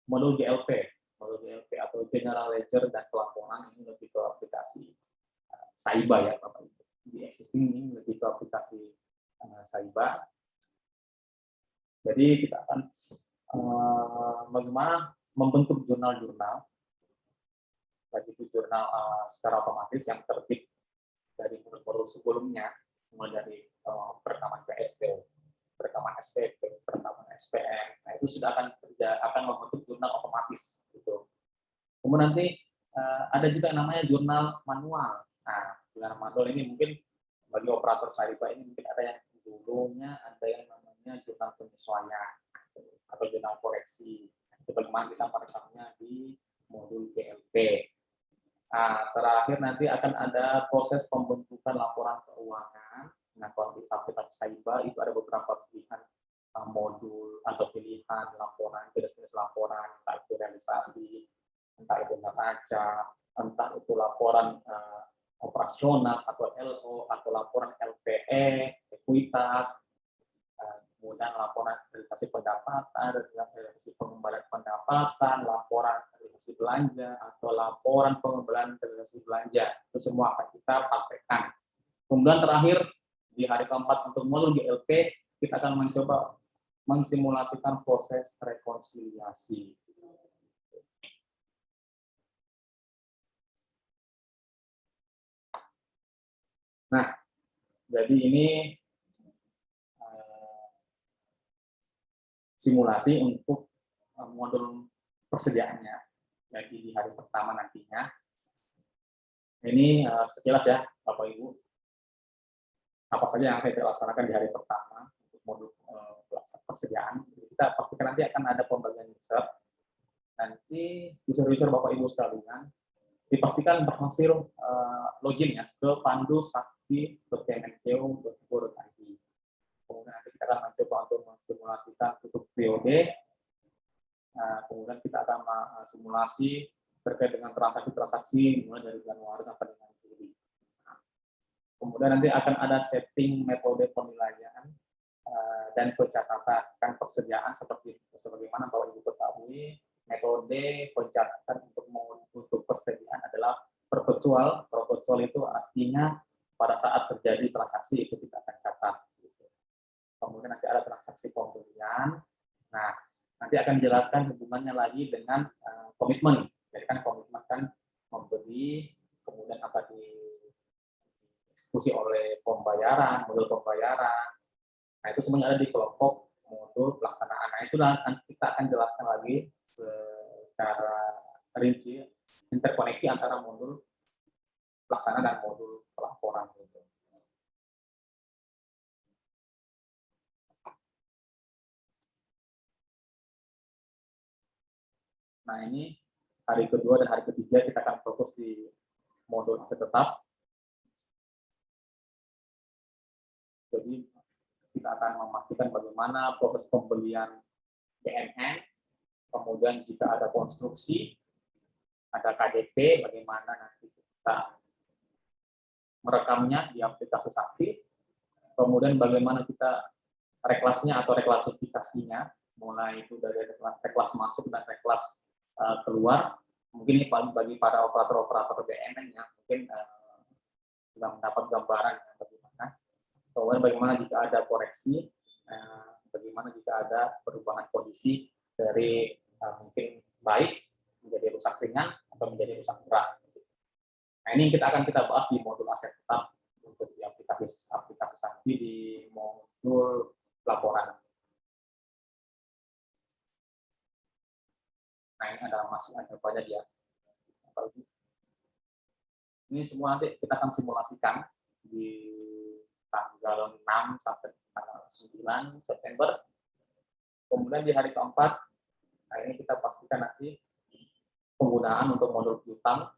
modul GLP. Modul GLP atau General Ledger dan Pelaporan, ini lebih ke aplikasi Saiba ya Bapak Ibu. Di existing ini lebih ke aplikasi Saiba. Jadi kita akan bagaimana membentuk jurnal-jurnal, baik itu jurnal secara otomatis yang terbit dari modul sebelumnya, mulai dari perekaman PSP, perekaman SPP, perekaman SPM. Nah, itu sudah akan membentuk jurnal otomatis. Gitu. Kemudian nanti ada juga yang namanya jurnal manual. Nah, jurnal manual ini mungkin bagi operator Saiba ini mungkin ada yang dulunya ada yang namanya jurnal penyesuaian atau jurnal koreksi. Itu bagaimana kita merekamnya di modul GLP. Nah, terakhir nanti akan ada proses pembentukan laporan keuangan. Nah, kalau di aplikasi Saiba itu ada beberapa pilihan modul atau pilihan laporan, jenis-jenis laporan, entah itu realisasi, entah itu neraca, entah itu laporan operasional atau LO atau laporan LPE, ekuitas, kemudian laporan realisasi pendapatan, realisasi pengembalian pendapatan, laporan realisasi belanja atau laporan pengembalian realisasi belanja. Itu semua akan kita praktekkan. Kemudian terakhir di hari keempat untuk modul GLP kita akan mencoba mensimulasikan proses rekonsiliasi. Nah, jadi ini simulasi untuk modul persediaannya, jadi di hari pertama nantinya. Ini sekilas ya, Bapak Ibu, apa saja yang akan kita laksanakan di hari pertama untuk modul persediaan. Kita pastikan nanti akan ada pembagian user. Nanti user-user Bapak Ibu sekalian dipastikan berhasil login ya ke pandusakti.kemenkeu.go.id. Kemudian nanti kita akan mencoba untuk mensimulasikan tutup periode. Kemudian kita akan simulasi terkait dengan transaksi mulai dari Januari sampai dengan Juli. Kemudian nanti akan ada setting metode penilaian dan pencatatan kan persediaan seperti sebagaimana Bapak Ibu ketahui, metode pencatatan untuk persediaan adalah perpetual. Perpetual itu artinya pada saat terjadi transaksi itu kita akan catat. Kemudian nanti ada transaksi pembelian. Nah, nanti akan dijelaskan hubungannya lagi dengan komitmen. Jadi kan komitmen kan membeli, kemudian akan dieksekusi oleh pembayaran, modul pembayaran. Nah, itu semuanya ada di kelompok modul pelaksanaan. Nah, itu nanti kita akan jelaskan lagi secara rinci interkoneksi antara modul pelaksanaan dan modul pelaporan. Nah, ini hari kedua dan hari ketiga kita akan fokus di modul aset tetap. Jadi kita akan memastikan bagaimana proses pembelian BNN, kemudian jika ada konstruksi, ada KDP, bagaimana nanti kita merekamnya di aplikasi Sakti, kemudian bagaimana kita reklasnya atau reklasifikasinya mulai itu dari reklas masuk dan reklas keluar. Mungkin ini bagi para operator-operator BNN yang mungkin sudah mendapat gambaran bagaimana. Kemudian bagaimana jika ada koreksi, bagaimana jika ada perubahan kondisi dari mungkin baik menjadi rusak ringan atau menjadi rusak berat. Nah, ini kita akan bahas di modul aset tetap untuk di aplikasi Sakti di modul laporan. Nah, ini masih ada banyak ya. Ini semua nanti kita akan simulasikan di tanggal 6 sampai tanggal 9 September. Kemudian di hari keempat, nah ini kita pastikan nanti penggunaan untuk modul piutang.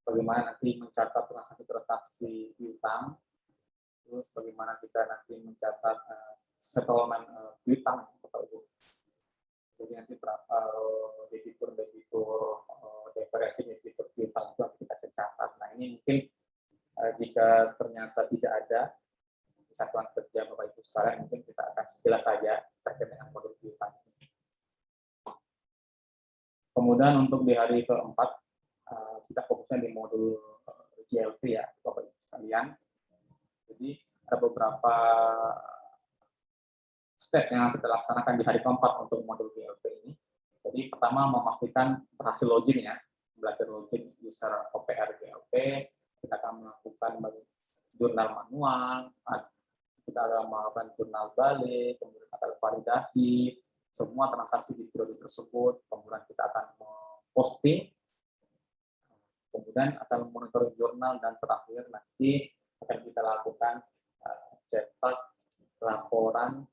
Bagaimana nanti mencatat transaksi piutang, terus bagaimana kita nanti mencatat settlement piutang, Bapak Ibu. Jadi nanti berapa debitur, diferensi debitur piutang itu kita catat. Nah ini mungkin jika ternyata tidak ada satuan kerja Bapak Ibu sekalian, mungkin kita akan sekilas saja terkait dengan modul piutang. Kemudian untuk di hari keempat, kita fokusnya di modul GLP ya, Bapak Ibu sekalian. Jadi ada beberapa step yang kita laksanakan di hari keempat untuk modul GLP ini. Jadi pertama memastikan berhasil login ya, belajar login user OPR GLP. Kita akan melakukan jurnal manual, kita akan melakukan jurnal balik, kemudian akan validasi semua transaksi di periode tersebut, kemudian kita akan posting, kemudian akan monitoring jurnal, dan terakhir nanti akan kita lakukan cetak laporan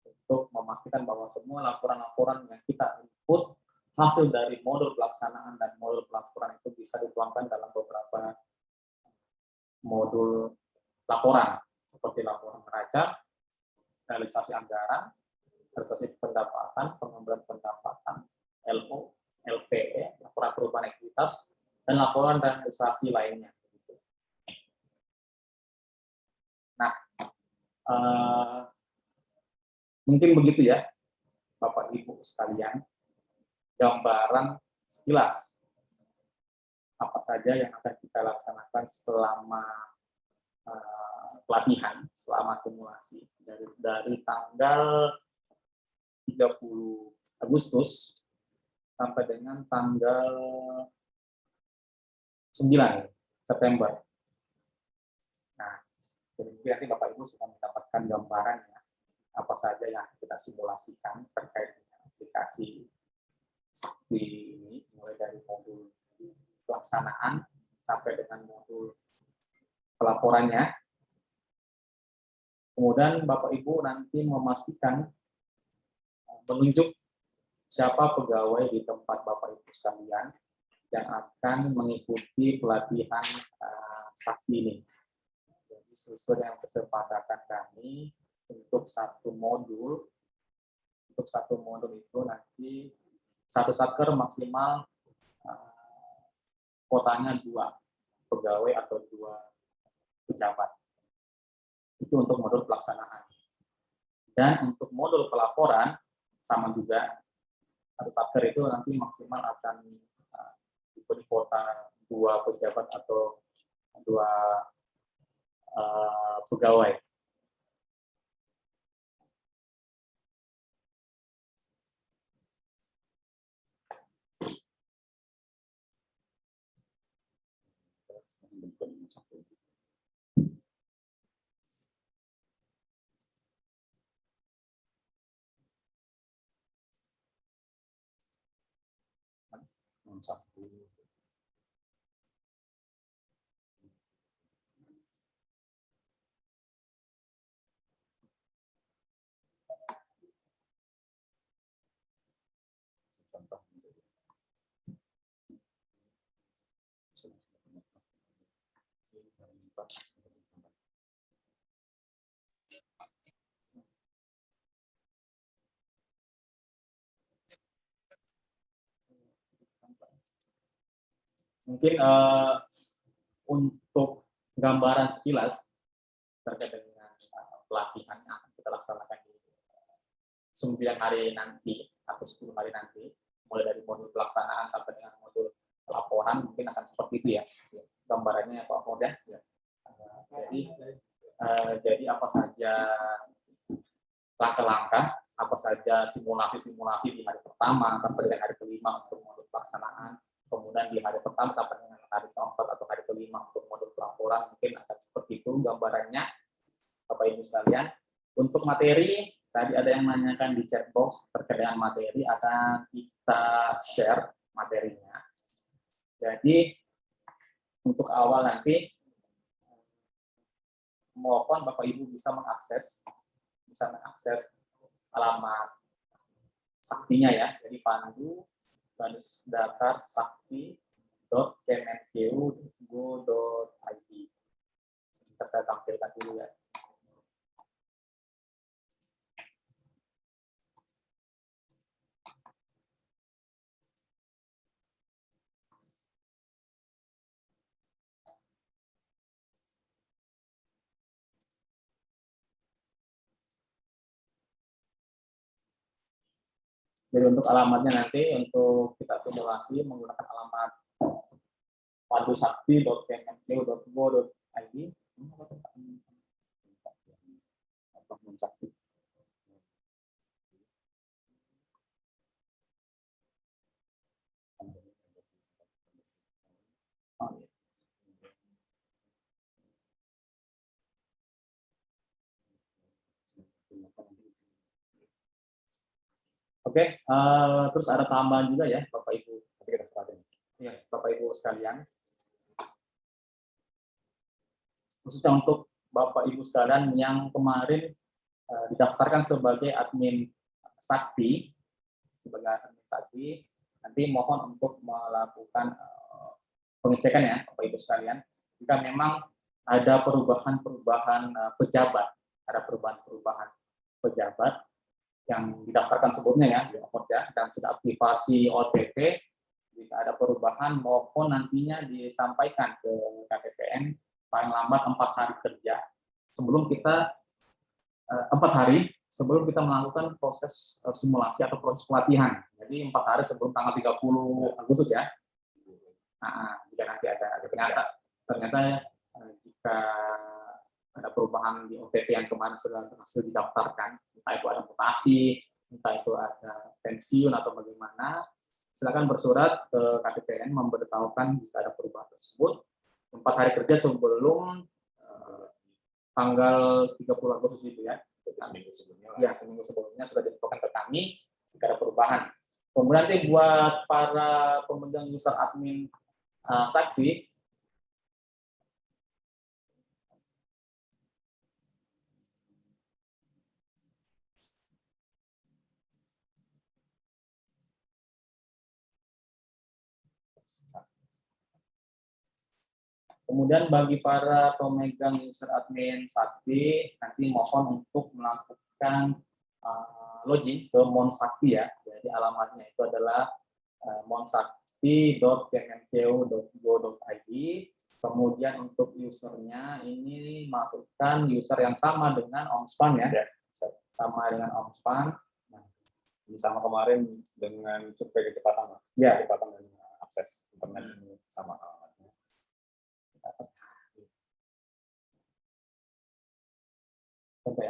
untuk memastikan bahwa semua laporan-laporan yang kita input hasil dari modul pelaksanaan dan modul pelaporan itu bisa dituangkan dalam beberapa modul laporan seperti laporan neraca, realisasi anggaran, realisasi pendapatan, pengembangan pendapatan, LO, LPE, laporan perubahan ekuitas, dan laporan realisasi lainnya. Nah, mungkin begitu ya, Bapak Ibu sekalian, gambaran sekilas apa saja yang akan kita laksanakan selama pelatihan, selama simulasi dari tanggal 30 Agustus sampai dengan tanggal 9 September. Nah, jadi nanti Bapak Ibu sudah mendapatkan gambaran ya, apa saja yang kita simulasikan terkait dengan aplikasi Sakti ini, mulai dari modul pelaksanaan sampai dengan modul pelaporannya. Kemudian Bapak Ibu nanti memastikan menunjuk siapa pegawai di tempat Bapak Ibu sekalian yang akan mengikuti pelatihan Sakti ini. Jadi sesuai dengan kesepakatan kami, untuk satu modul itu nanti satu satker maksimal kuotanya 2 pegawai atau 2 pejabat. Itu untuk modul pelaksanaan. Dan untuk modul pelaporan sama juga, satu satker itu nanti maksimal akan diberi kuota 2 pejabat atau 2 pegawai. Mungkin untuk gambaran sekilas terkait dengan pelatihan yang akan kita laksanakan di 9 hari nanti atau 10 hari nanti, mulai dari modul pelaksanaan sampai dengan modul laporan, mungkin akan seperti itu ya gambarannya Pak Moda. Jadi apa saja langkah-langkah, apa saja simulasi-simulasi di hari pertama sampai dengan hari kelima untuk modul pelaksanaan, kemudian di hari pertama sampai dengan hari keempat atau hari kelima untuk modul pelaporan, mungkin akan seperti itu gambarannya Bapak Ibu sekalian. Untuk materi, tadi ada yang menanyakan di chat box terkait dengan materi, akan kita share materinya. Jadi untuk awal nanti mohon Bapak Ibu bisa mengakses alamat saktinya ya. Jadi pandu-sakti.kemenkeu.go.id. Sebentar saya tampilkan dulu ya. Jadi untuk alamatnya nanti untuk kita simulasi menggunakan alamat pandusakti.kemenkeu.go.id. Oke, terus ada tambahan juga ya Bapak Ibu. Ya, Bapak Ibu sekalian. Khususnya untuk Bapak Ibu sekalian yang kemarin didaftarkan sebagai admin Sakti, nanti mohon untuk melakukan pengecekan ya Bapak Ibu sekalian. Jika memang ada perubahan-perubahan pejabat, yang didaftarkan sebelumnya ya di Okoda dan sudah aktivasi OTP, jika ada perubahan mohon nantinya disampaikan ke KPPN paling lambat 4 hari kerja sebelum kita 4 hari sebelum kita melakukan proses simulasi atau proses pelatihan. Jadi 4 hari sebelum tanggal 30 Agustus ya. Nah, jika nanti ada ternyata jika ada perubahan di OTP yang kemarin sudah berhasil didaftarkan, entah itu ada mutasi, entah itu ada pensiun atau bagaimana, silakan bersurat ke KPPN memberitahukan jika ada perubahan tersebut 4 hari kerja sebelum tanggal 30 Agustus itu ya. Seminggu sebelumnya sudah diinfokan ke kami jika ada perubahan. Kemudian nanti buat para pemegang user admin Sakti, kemudian bagi para pemegang user admin Sakti, nanti mohon untuk melakukan login ke Mon Sakti ya. Jadi alamatnya itu adalah monsakti.kemenkeu.go.id. Kemudian untuk usernya ini masukkan user yang sama dengan OMSPAN ya. Sama dengan OMSPAN. Nah, ini sama kemarin dengan survei kecepatan, ya. Kecepatan dan akses internet ini sama. Ya.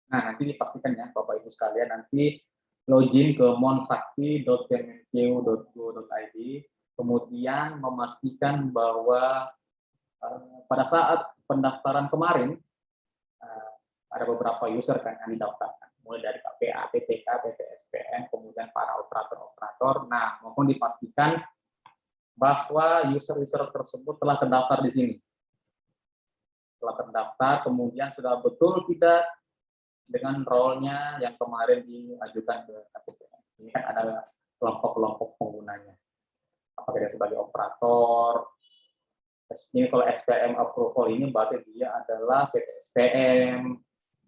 Nah, nanti dipastikan ya Bapak Ibu sekalian, nanti login ke monsakti.kemenkeu.go.id, kemudian memastikan bahwa pada saat pendaftaran kemarin ada beberapa user kan yang didaftarkan. mulai dari KPA, PTK, PPSPN, kemudian para operator-operator. Nah, mohon dipastikan bahwa user-user tersebut telah terdaftar di sini. Telah terdaftar, kemudian sudah betul tidak dengan role-nya yang kemarin diajukan ke KPPN. Ini kan ada kelompok-kelompok penggunanya. Apakah dia sebagai operator? Ini kalau SPM approval ini berarti dia adalah PPSPM,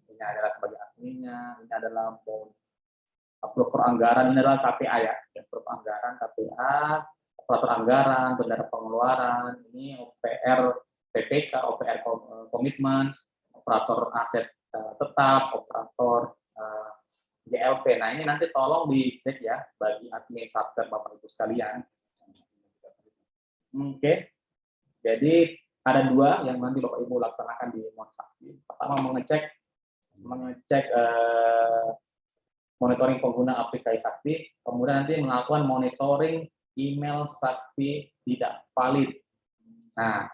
ini adalah sebagai adminnya, ini adalah approval anggaran, ini adalah KPA ya, approval anggaran KPA, operator anggaran, bendara pengeluaran, ini OPR PPK, OPR komitmen, operator aset tetap, operator GLP. Nah, ini nanti tolong dicek ya bagi admin Satker Bapak Ibu sekalian. Oke. Jadi ada dua yang nanti Bapak Ibu laksanakan di Monsakti. Pertama mengecek monitoring pengguna aplikasi Sakti, kemudian nanti melakukan monitoring email Sakti tidak valid. Nah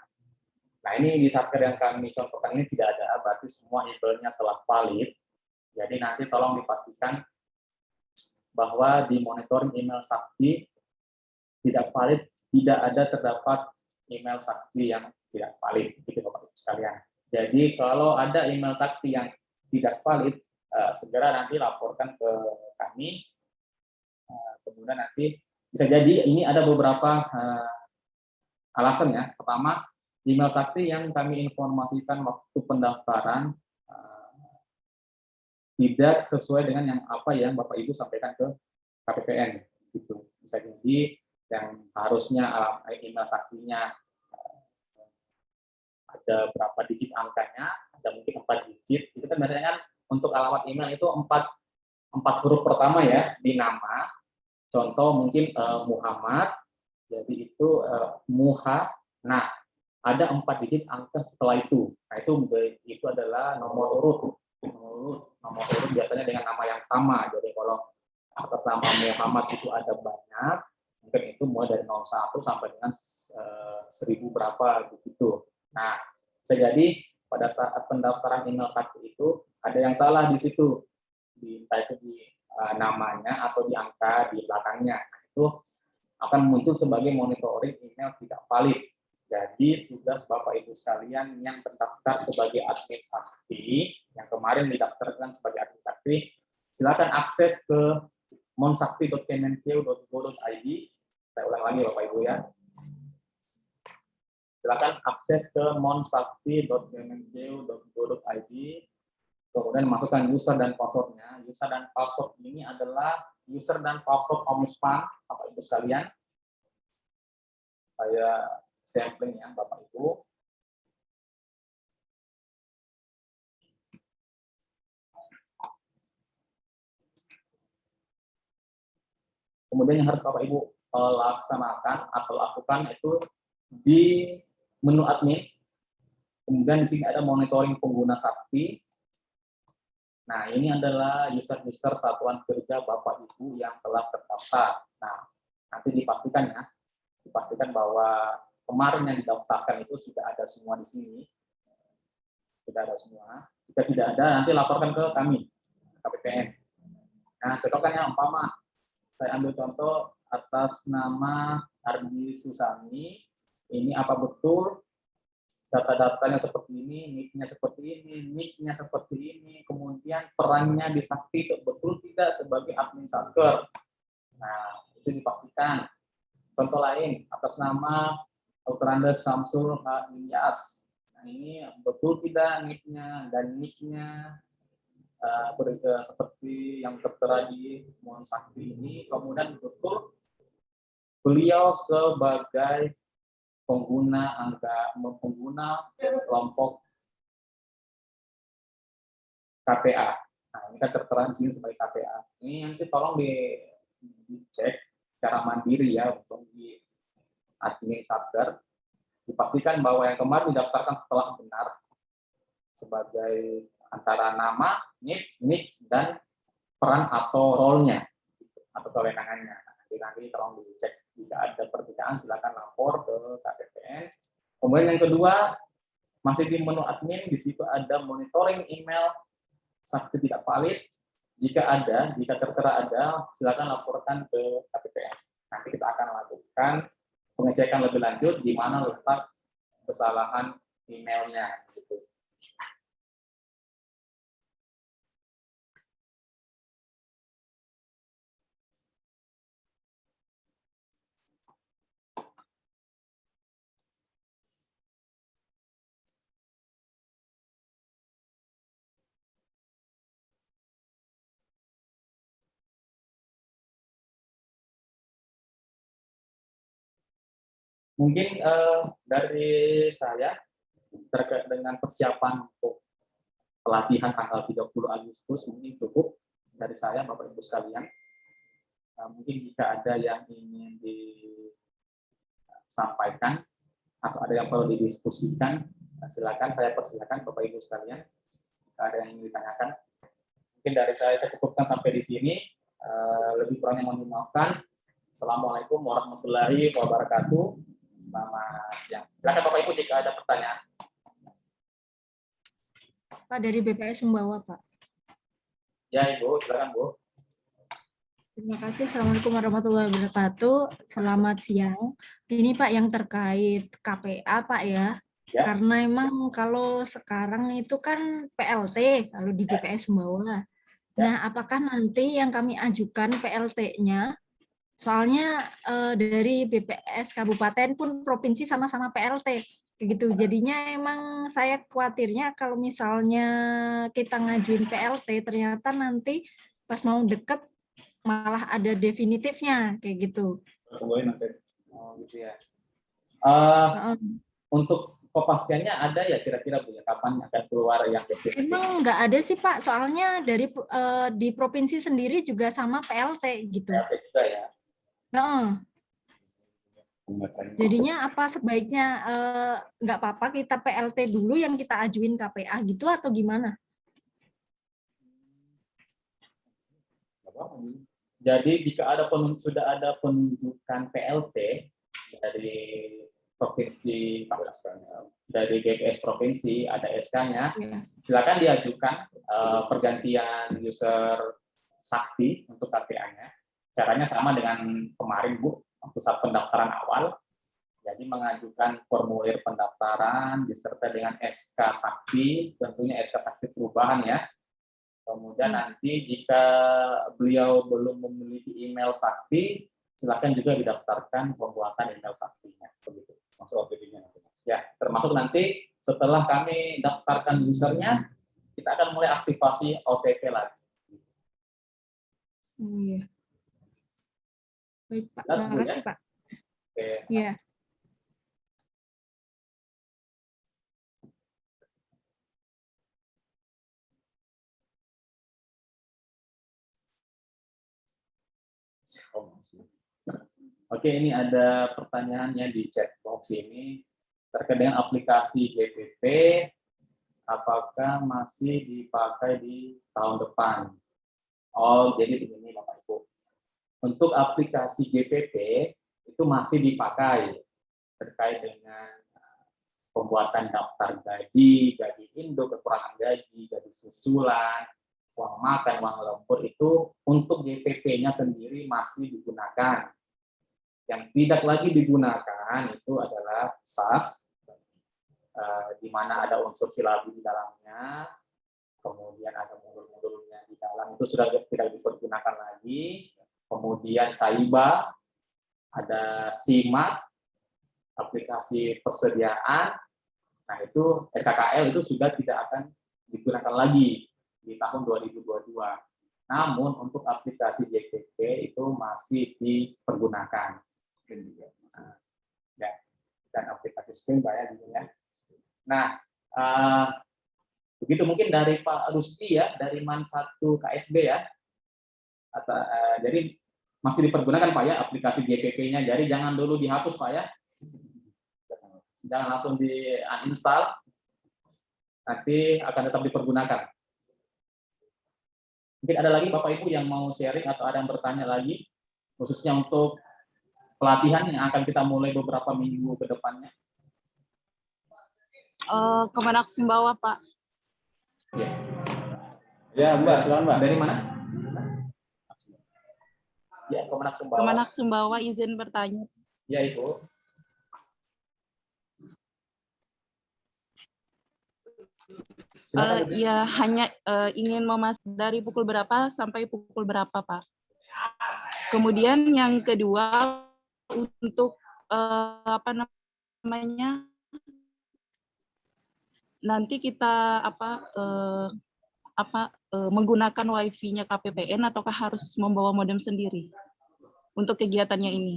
ini di Satker yang kami contohkan ini tidak ada, berarti semua emailnya telah valid. Jadi nanti tolong dipastikan bahwa di monitoring email Sakti tidak valid, tidak ada terdapat email Sakti yang tidak valid, gitu Bapak Ibu sekalian. Jadi kalau ada email Sakti yang tidak valid, segera nanti laporkan ke kami. Kemudian nanti bisa jadi ini ada beberapa alasan ya. Pertama, email Sakti yang kami informasikan waktu pendaftaran tidak sesuai dengan yang apa yang Bapak Ibu sampaikan ke KPPN. Gitu. Bisa jadi yang harusnya email Saktinya ada berapa digit angkanya, ada mungkin 4 digit. Itu kan biasanya kan untuk alamat email itu 4 huruf pertama ya di nama. Contoh mungkin Muhammad, jadi itu Muha. Nah, ada 4 digit angka setelah itu. Nah, itu adalah nomor urut. Nomor urut biasanya dengan nama yang sama. Jadi kalau atas nama Muhammad itu ada banyak, mungkin itu mulai dari 01 sampai dengan 1000 berapa begitu. Nah, bisa jadi pada saat pendaftaran email Sakti itu ada yang salah di situ, entah itu di namanya atau di angka di belakangnya. Nah, itu akan muncul sebagai monitoring email tidak valid. Jadi tugas Bapak Ibu sekalian yang terdaftar sebagai admin Sakti, yang kemarin didaftarkan sebagai admin Sakti, silakan akses ke monsakti.kemenkeu.go.id. Saya ulang lagi Bapak Ibu ya. Silakan akses ke monsakti.kemenkeu.go.id. Kemudian masukkan user dan passwordnya. User dan password ini adalah user dan password Ombudsman, Bapak Ibu sekalian. Saya sampling ya, Bapak Ibu. Kemudian yang harus Bapak Ibu laksanakan atau lakukan itu di menu admin. Kemudian di sini ada monitoring pengguna Sakti. Nah, ini adalah user-user satuan kerja Bapak Ibu yang telah terdaftar. Nah, nanti dipastikan ya, dipastikan bahwa kemarin yang didaftarkan itu sudah ada semua di sini. Sudah ada semua. Jika tidak ada, nanti laporkan ke kami, KPPN. Nah, contohnya umpama, saya ambil contoh atas nama Ardi Susami, ini apa betul data-datanya seperti ini, nick-nya seperti ini, nick-nya seperti ini, kemudian perannya di Sakti betul tidak sebagai admin Satker. Nah, itu dipastikan. Contoh lain, atas nama Dr. Andes Samsul Ilyas. Nah, ini betul tidak nick-nya dan nick-nya seperti yang tertera di Mohon Sakti ini, kemudian betul beliau sebagai pengguna kelompok KPA. Nah, ini kan tertera di sini sebagai KPA. Ini nanti tolong dicek secara mandiri ya untuk di admin Satker. Dipastikan bahwa yang kemarin didaftarkan telah benar sebagai antara nama, nick, dan peran atau role-nya atau kewenangannya. Nanti tolong dicek. Jika ada perbedaan, silakan lapor ke KPPN. Kemudian yang kedua, masih di menu admin, di situ ada monitoring email Sakti tidak valid. jika tertera ada, silakan laporkan ke KPPS. Nanti kita akan lakukan pengecekan lebih lanjut di mana letak kesalahan emailnya. Gitu. Mungkin dari saya terkait dengan persiapan untuk pelatihan tanggal 30 Agustus mungkin cukup dari saya Bapak Ibu sekalian. Mungkin jika ada yang ingin disampaikan atau ada yang perlu didiskusikan, silakan saya persilakan Bapak Ibu sekalian. Jika ada yang ingin ditanyakan, mungkin dari saya cukupkan sampai di sini. Lebih kurangnya mohon dimaafkan. Assalamualaikum warahmatullahi wabarakatuh. Selamat siang. Silakan Bapak Ibu jika ada pertanyaan. Pak, dari BPS Sumbawa, Pak. Ya Ibu, silakan Bu. Terima kasih. Assalamualaikum warahmatullahi wabarakatuh. Selamat siang. Ini Pak yang terkait KPA Pak ya. Karena emang kalau sekarang itu kan PLT kalau di BPS Sumbawa. Nah, apakah nanti yang kami ajukan PLT-nya, soalnya dari BPS Kabupaten pun provinsi sama-sama PLT, kayak gitu. Jadinya emang saya khawatirnya kalau misalnya kita ngajuin PLT, ternyata nanti pas mau deket malah ada definitifnya, kayak gitu. Gitu ya. Untuk kepastiannya ada ya kira-kira Bu ya, kapan akan keluar yang definitif? Emang nggak ada sih Pak, soalnya dari di provinsi sendiri juga sama PLT gitu. PLT juga ya. Jadinya apa sebaiknya nggak apa-apa kita PLT dulu yang kita ajuin KPA gitu atau gimana? Jadi jika ada sudah ada penunjukan PLT dari provinsi, dari BPS provinsi ada SK-nya, silakan diajukan pergantian user Sakti untuk KPA-nya. Caranya sama dengan kemarin Bu, waktu saat pendaftaran awal. Jadi mengajukan formulir pendaftaran disertai dengan SK Sakti, tentunya SK Sakti perubahan ya. Kemudian nanti jika beliau belum memiliki email Sakti, silakan juga didaftarkan pembuatan email Saktinya. Begitu. Masuk OTP-nya nanti. Ya, termasuk nanti setelah kami daftarkan usernya, kita akan mulai aktivasi OTP lagi. Iya. Baik Pak, terima kasih Pak. Oke. Iya. Oke, ini ada pertanyaannya di chat box ini terkait dengan aplikasi GPP, apakah masih dipakai di tahun depan? Oh, jadi begini Bapak Ibu. Untuk aplikasi GPP itu masih dipakai terkait dengan pembuatan daftar gaji, gaji induk, kekurangan gaji, gaji susulan, uang makan, uang lembur itu untuk GPP-nya sendiri masih digunakan. Yang tidak lagi digunakan itu adalah SAS, di mana ada unsur silabi di dalamnya, kemudian ada modul-modulnya di dalam, itu sudah tidak dipergunakan lagi. Kemudian Saiba, ada SIMAT, aplikasi persediaan, nah itu RKKL itu sudah tidak akan digunakan lagi di tahun 2022. Namun untuk aplikasi JPP itu masih dipergunakan. Nah, ya, dan aplikasi Spring ya gitu ya. Nah, begitu mungkin dari Pak Rusdi ya, dari MAN 1 KSB ya. Jadi masih dipergunakan Pak ya aplikasi JPP-nya. Jadi jangan dulu dihapus Pak ya. Jangan langsung di uninstall. Nanti akan tetap dipergunakan. Mungkin ada lagi Bapak Ibu yang mau sharing atau ada yang bertanya lagi, khususnya untuk pelatihan yang akan kita mulai beberapa minggu ke depannya. Kemenak Sumbawa, Pak. Ya, Ya, Mbak, silakan Mbak. Dari mana? Ya, Kemenak Sumbawa. Kemenak Sumbawa izin bertanya. Ya, Ibu. Ya, hanya ingin dari pukul berapa sampai pukul berapa, Pak? Kemudian yang kedua, untuk apa namanya, nanti kita menggunakan wifi-nya KPPN ataukah harus membawa modem sendiri untuk kegiatannya ini?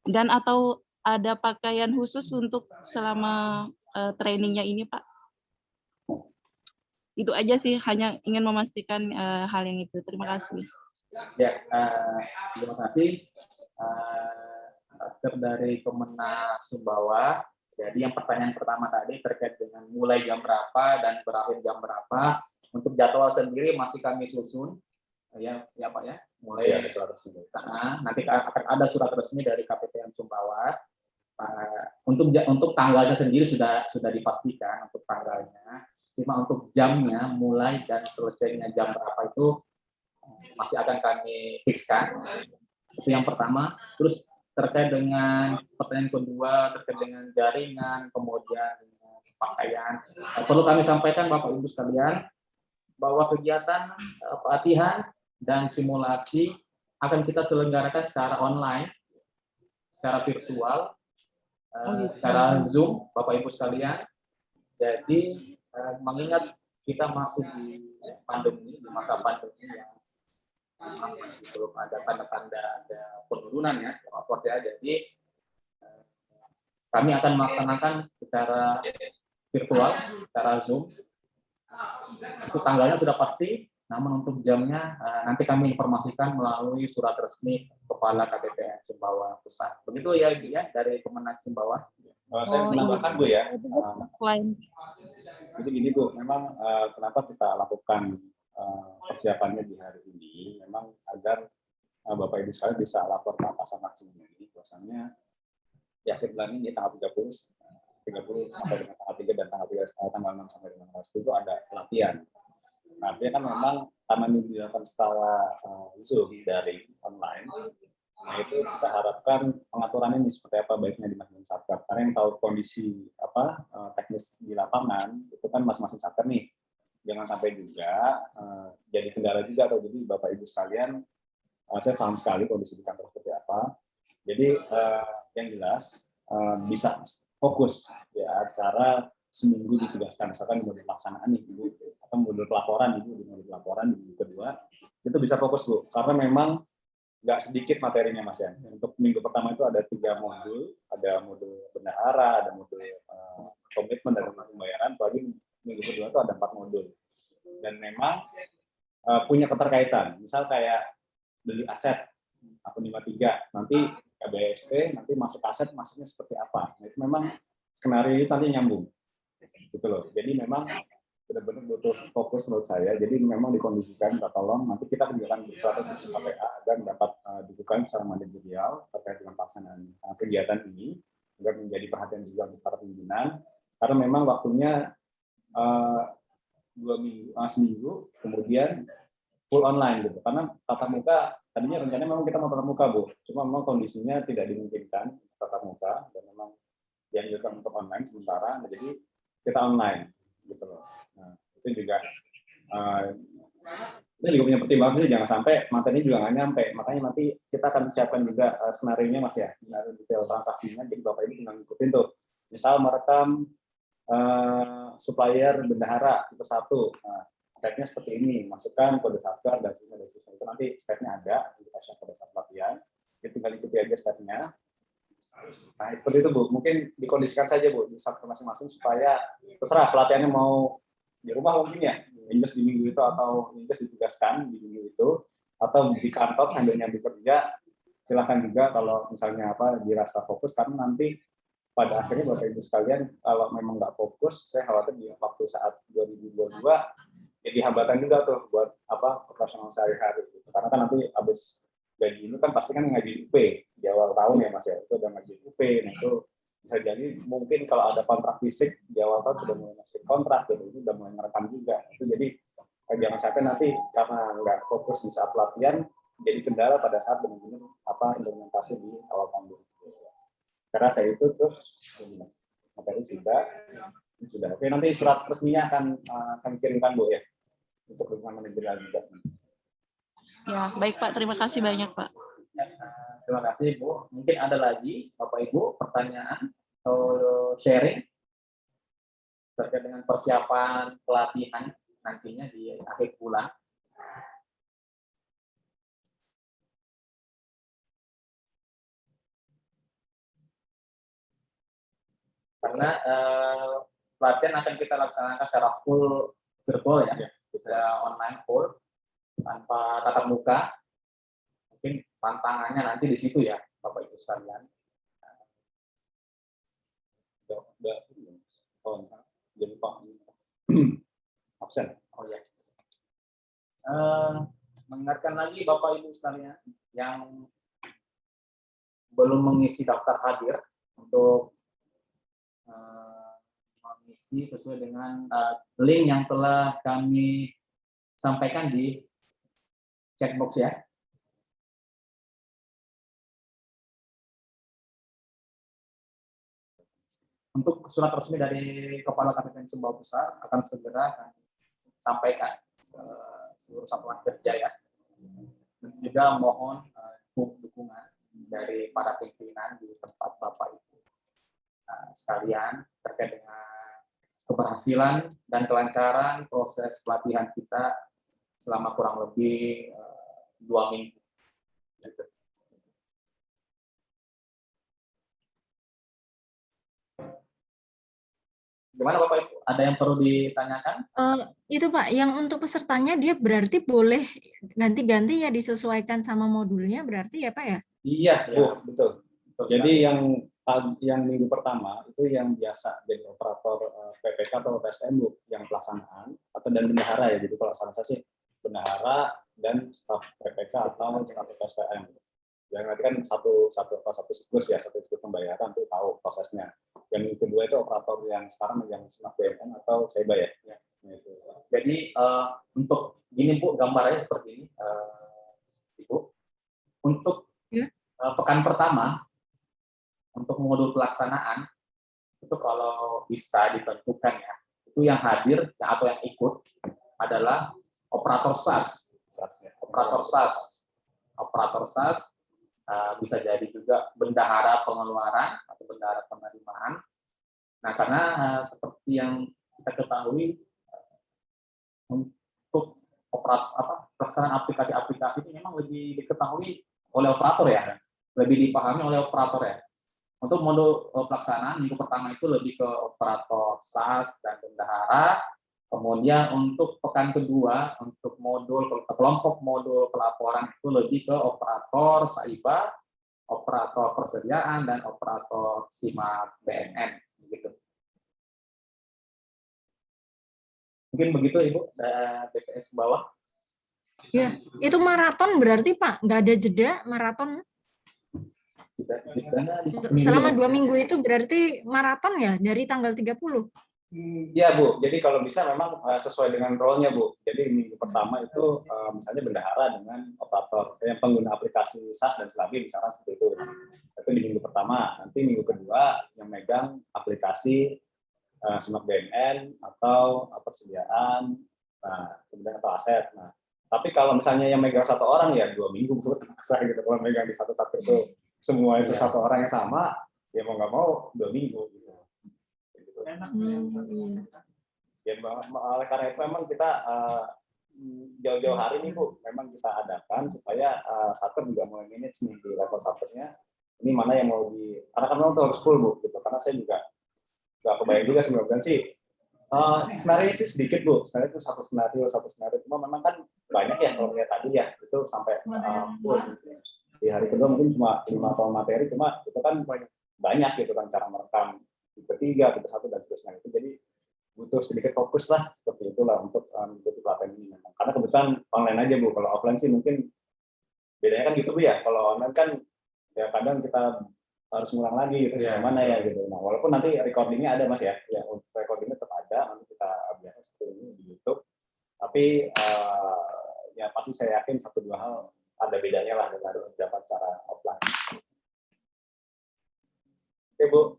Dan atau ada pakaian khusus untuk selama trainingnya ini, Pak? Itu aja sih, hanya ingin memastikan hal yang itu. Terima kasih. Ya, terima kasih. Dari Kemenak Sumbawa. Jadi yang pertanyaan pertama tadi terkait dengan mulai jam berapa dan berakhir jam berapa. Untuk jadwal sendiri masih kami susun. Ya Pak ya. Mulai ada surat resmi. Nanti akan ada surat resmi dari KPPN Sumbawa. Untuk tanggalnya sendiri sudah dipastikan untuk tanggalnya. Cuma untuk jamnya mulai dan selesainya jam berapa itu masih akan kami fixkan. Itu yang pertama. Terus terkait dengan pertanyaan kedua, terkait dengan jaringan, kemudian dengan pakaian. Perlu kami sampaikan Bapak Ibu sekalian, bahwa kegiatan pelatihan dan simulasi akan kita selenggarakan secara online, secara virtual, secara Zoom, Bapak Ibu sekalian. Jadi, mengingat kita masih di pandemi, di masa pandemi yang belum ada tanda-tanda ada penurunan ya, rapornya. Jadi kami akan melaksanakan secara virtual, secara Zoom. Itu tanggalnya sudah pasti, namun untuk jamnya nanti kami informasikan melalui surat resmi Kepala KPPN Sumbawa Pusat. Begitu ya Ibu ya, dari Kemenak Sumbawa. Saya menambahkan Bu ya. Selain Jadi gini Bu, memang kenapa kita lakukan persiapannya di hari ini, memang agar Bapak Ibu sekalian bisa lapor ke atasan maksimum ini, bahwasannya di akhir bulan ini tanggal 30 sampai dengan tanggal 3 dan tanggal 6 sampai dengan tanggal 10 itu ada pelatihan. Nah, artinya kan memang karena ini dilakukan secara Zoom dari online, nah itu kita harapkan pengaturan ini seperti apa baiknya di masing-masing satker. Karena yang tahu kondisi teknis di lapangan itu kan masing-masing satker nih. Jangan sampai juga jadi kendala juga atau jadi Bapak Ibu sekalian, saya paham sekali kondisi di kantor seperti apa. Jadi yang jelas bisa fokus ya acara seminggu ditugaskan, misalkan di modul pelaksanaan nih Ibu, atau modul pelaporan Ibu, di modul pelaporan di minggu kedua itu bisa fokus Bu, karena memang nggak sedikit materinya Mas ya. Untuk minggu pertama itu ada 3 modul, ada modul bendahara, ada modul komitmen dan pembayaran, apalagi minggu kedua itu ada 4 modul. Dan memang punya keterkaitan. Misal kayak beli aset, akun 53, nanti KBST, nanti masuk aset, masuknya seperti apa. Nah, itu memang skenario itu nanti nyambung. Gitu loh. Jadi memang benar-benar butuh fokus menurut saya. Jadi memang dikondisikan, kita tolong, nanti kita akan bersuara dengan KPA agar dapat dudukan secara manajerial terkait dengan pelaksanaan kegiatan ini, agar menjadi perhatian juga untuk para pimpinan. Karena memang waktunya 2 minggu, seminggu, kemudian full online gitu. Karena tatap muka tadinya rencananya memang kita mau tatap muka Bu, cuma memang kondisinya tidak dimungkinkan tatap muka dan memang dianjurkan untuk online sementara. Nah, jadi kita online gitu loh. Nah, itu juga ini juga punya pertimbangan, jangan sampai materinya juga nggak nyampe. Makanya nanti kita akan siapkan juga skenario-nya Mas ya, skenario detail transaksinya. Jadi Bapak Ibu tinggal ngikutin tuh. Misal merekam supplier bendahara tipe 1. Nah, stepnya seperti ini, masukkan kode satker dan sisa itu nanti stepnya ada, dikasih pada saat pelatihan, kita tinggal ikuti aja stepnya. Nah, seperti itu Bu, mungkin dikondisikan saja Bu, di satker masing-masing supaya terserah pelatihannya mau di rumah mungkin ya, Inggris di minggu itu atau Inggris ditugaskan di minggu itu, atau di kantor sambil nyambi kerja, silahkan juga kalau misalnya dirasa fokus, karena nanti pada akhirnya Bapak Ibu sekalian kalau memang nggak fokus, saya khawatir di waktu saat 2022 jadi hambatan juga tuh buat operasional sehari-hari. Karena kan nanti habis gaji ini kan pasti kan ngaji UP di awal tahun ya Mas ya, itu udah ngaji UP, nah itu bisa jadi mungkin kalau ada kontrak fisik di awal tahun sudah mulai masuk kontrak, gitu itu udah mulai merekam juga. Itu jadi jangan sampai nanti karena nggak fokus di saat pelatihan jadi kendala pada saat benar-benar implementasi di awal tahun 2022. Karena saya itu terus materi sudah. Oke, nanti surat resminya akan kami kirimkan Bu ya untuk dukungan manajerial juga. Ya, baik Pak. Terima kasih banyak Pak. Ya, terima kasih Bu. Mungkin ada lagi Bapak Ibu pertanyaan atau sharing terkait dengan persiapan pelatihan nantinya di akhir bulan. Karena pelatihan akan kita laksanakan secara full virtual ya, bisa online full tanpa tatap muka. Mungkin tantangannya nanti di situ ya, Bapak Ibu sekalian. Jadi Pak absen. Oh ya. Mengingatkan lagi Bapak Ibu sekalian yang belum mengisi daftar hadir untuk mengisi sesuai dengan link yang telah kami sampaikan di chatbox ya. Untuk surat resmi dari Kepala KPPN Sumbawa Besar akan segera kami sampaikan ke seluruh satuan kerja ya. Dan juga mohon dukungan dari para pimpinan di tempat Bapak Ibu sekalian terkait dengan keberhasilan dan kelancaran proses pelatihan kita selama kurang lebih 2 minggu. Gimana Bapak Ibu? Ada yang perlu ditanyakan? Itu Pak, yang untuk pesertanya dia berarti boleh ganti-ganti ya, disesuaikan sama modulnya berarti ya Pak ya? Iya, Bu, betul. Jadi yang minggu pertama itu yang biasa jadi operator PPK atau PSPM Bu, yang pelaksanaan atau dan bendahara ya. Jadi kalau saya sih bendahara dan staf PPK atau staf PSPM. Yang nanti kan satu siklus ya, satu siklus pembayaran itu tahu prosesnya. Yang kedua itu operator yang sekarang yang Smart BNN atau Seba ya. Gitu. Jadi untuk gini Bu, gambarannya seperti ini, Ibu. Untuk pekan pertama untuk modul pelaksanaan itu kalau bisa ditentukan ya, itu yang hadir atau yang ikut adalah operator SAS, operator SAS. Bisa jadi juga bendahara pengeluaran atau bendahara penerimaan. Nah, karena seperti yang kita ketahui untuk pelaksanaan aplikasi-aplikasi ini memang lebih diketahui oleh operator ya, lebih dipahami oleh operator ya. Untuk modul pelaksanaan minggu pertama itu lebih ke operator SAS dan bendahara. Kemudian untuk pekan kedua, untuk kelompok modul pelaporan itu lebih ke operator SAIBA, operator persediaan, dan operator SIMAK BNN. Begitu. Mungkin begitu Ibu, BPS bawah. Ya, itu maraton berarti Pak, nggak ada jeda maraton? Selama 2 minggu itu berarti maraton ya, dari tanggal 30? Ya Bu, jadi kalau bisa memang sesuai dengan role-nya Bu. Jadi minggu pertama itu misalnya bendahara dengan operator yang pengguna aplikasi SAS dan Slabi misalkan seperti itu. Itu di minggu pertama. Nanti minggu kedua yang megang aplikasi Smart BNN atau persediaan, kemudian atau aset. Nah, tapi kalau misalnya yang megang satu orang ya 2 minggu Bu, terpaksa gitu. Kalau megang di satu-satu itu semua itu satu orang yang sama, ya mau nggak mau 2 minggu gitu. Ya, oleh karena itu memang kita jauh-jauh hari ini Bu, memang kita adakan supaya satker juga mau manage nih di level satkernya. Ini mana yang mau karena kan memang harus full Bu, gitu. Karena saya juga nggak kebayang juga sebenarnya sih. Sebenarnya sih sedikit Bu, sebenarnya itu satu skenario. Cuma memang kan banyak ya kalau lihat tadi ya, itu sampai full. Gitu. Di hari kedua mungkin cuma 5 tahun materi, cuma itu kan banyak gitu kan cara merekam. Tipe 3, tipe 1 dan seterusnya itu, jadi butuh sedikit fokus lah seperti itulah untuk mengikuti pelatihan ini. Karena kebetulan online aja Bu, kalau offline sih mungkin bedanya kan gitu Bu ya. Kalau online kan ya kadang kita harus ngulang lagi gitu, mana ya gitu. Nah walaupun nanti recordingnya ada Mas ya, recordingnya tetap ada, nanti kita biasa seperti ini di YouTube. Tapi ya pasti saya yakin 1-2 hal ada bedanya lah dengan dapat secara offline. Oke Bu,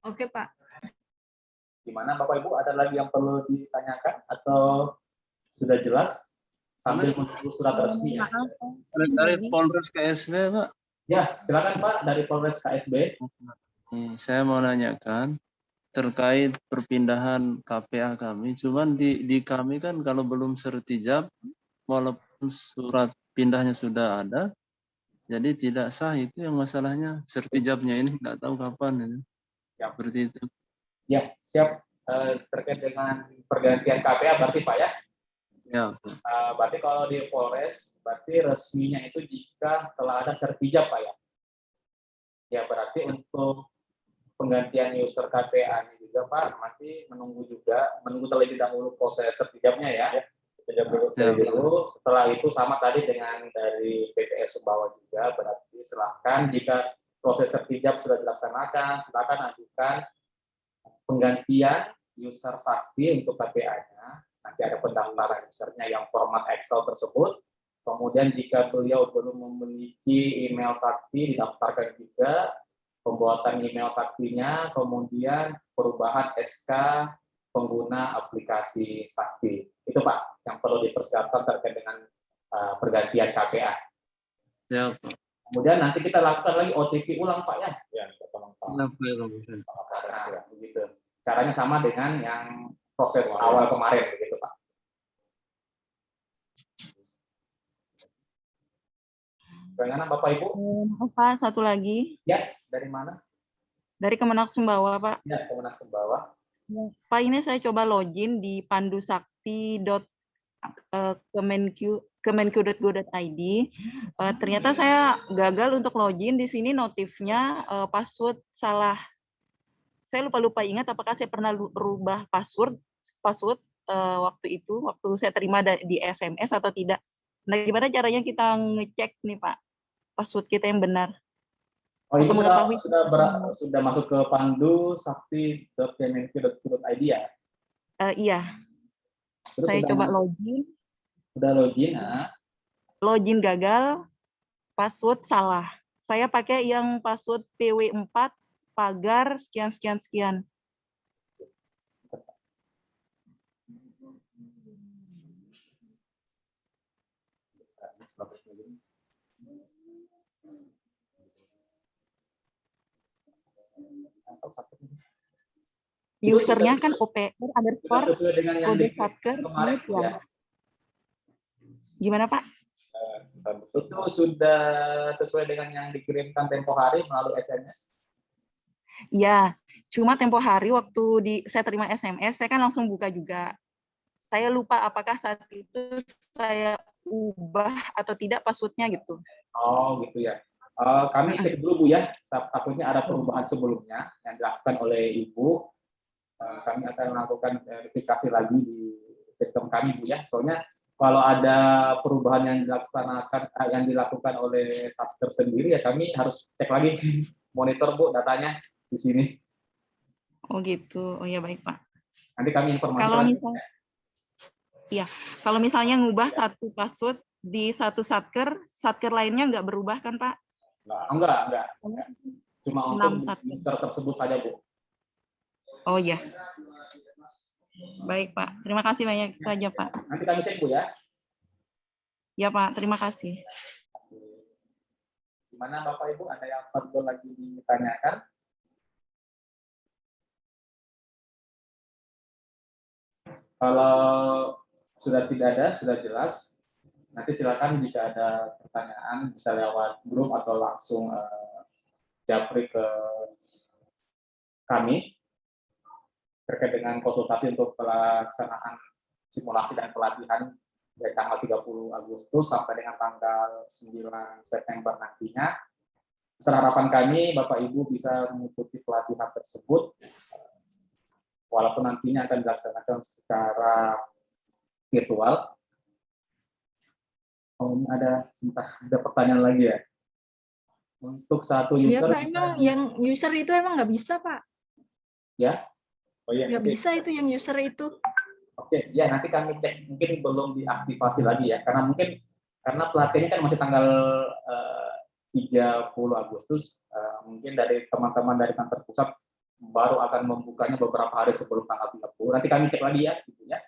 Oke, Pak. Gimana Bapak Ibu, ada lagi yang perlu ditanyakan atau sudah jelas? Sambil menunggu surat resmi ya. Dari Polres KSB, Pak. Ya, silakan Pak dari Polres KSB. Saya mau nanyakan terkait perpindahan KPA kami. Cuman di kami kan kalau belum sertijab, walaupun surat pindahnya sudah ada, jadi tidak sah. Itu yang masalahnya. Sertijabnya ini nggak tahu kapan. Ini. Ya. Seperti itu. Ya, siap. Terkait dengan pergantian KPA berarti Pak ya? Ya. Berarti kalau di Polres, berarti resminya itu jika telah ada sertijab Pak ya? Ya, berarti untuk penggantian user KPA-nya juga Pak, masih menunggu terlebih dahulu proses sertijabnya ya. Setelah itu sama tadi dengan dari PPS Sumbawa juga, berarti silahkan jika proses sertijab sudah dilaksanakan, silakan ajukan penggantian user Sakti untuk KPA-nya. Nanti ada pendaftaran usernya yang format Excel tersebut. Kemudian jika beliau belum memiliki email Sakti, didaftarkan juga pembuatan email Saktinya, kemudian perubahan SK pengguna aplikasi Sakti. Itu Pak, yang perlu dipersiapkan terkait dengan pergantian KPA. Ya, Pak. Kemudian nanti kita lakukan lagi OTP ulang Pak ya. ya tolong Pak. Nah, begitu. Caranya sama dengan yang proses awal kemarin begitu Pak. Bagaimana Bapak Ibu? Pak, satu lagi. Ya, dari mana? Dari Kemenak Sumbawa, Pak. Ya, Kemenak Sumbawa. Pak, ini saya coba login di pandusakti.kemenq.go.id. Ternyata saya gagal untuk login. Di sini notifnya password salah. Saya lupa ingat apakah saya pernah berubah password waktu saya terima di SMS atau tidak. Nah, gimana caranya kita ngecek nih Pak, password kita yang benar? Oh, itu sudah masuk ke pandusakti.kemenq.go.id ya? Iya. Terus saya coba login. Sudah login, Login gagal, password salah. Saya pakai yang password PW4 pagar sekian. Usernya kan OPR_kode satker ya. Gimana Pak? Itu sudah sesuai dengan yang dikirimkan tempo hari melalui SMS? Iya, cuma tempo hari waktu saya terima SMS, saya kan langsung buka juga. Saya lupa apakah saat itu saya ubah atau tidak passwordnya gitu. Oh gitu ya. Kami cek dulu Bu ya, takutnya ada perubahan sebelumnya yang dilakukan oleh Ibu. Kami akan melakukan verifikasi lagi di sistem kami Bu ya. Soalnya kalau ada perubahan yang dilakukan oleh Satker sendiri ya kami harus cek lagi monitor Bu datanya di sini. Oh gitu. Oh ya baik Pak. Nanti kami informasikan. Kalau misalnya ngubah satu password di satu satker lainnya nggak berubah kan Pak? Enggak. Cuma untuk user tersebut saja Bu. Oh iya. Baik Pak. Terima kasih banyak saja Pak. Nanti kami cek Bu ya. Ya Pak. Terima kasih. Gimana Bapak Ibu? Ada yang perlu lagi ditanyakan? Kalau sudah tidak ada, sudah jelas. Nanti silakan jika ada pertanyaan bisa lewat grup atau langsung japri ke kami terkait dengan konsultasi untuk pelaksanaan simulasi dan pelatihan dari tanggal 30 Agustus sampai dengan tanggal 9 September nantinya. Besar harapan kami Bapak Ibu bisa mengikuti pelatihan tersebut walaupun nantinya akan dilaksanakan secara virtual. Oh, ini ada pertanyaan lagi ya. Untuk satu user Pak, emang yang user itu emang nggak bisa Pak? Ya? Oh iya. Nggak bisa itu yang user itu. Oke, ya nanti kami cek mungkin belum diaktifasi lagi ya, karena mungkin karena pelatihannya kan masih tanggal 30 Agustus, mungkin dari teman-teman dari kantor pusat baru akan membukanya beberapa hari sebelum tanggal 30. Nanti kami cek lagi ya, gitu ya.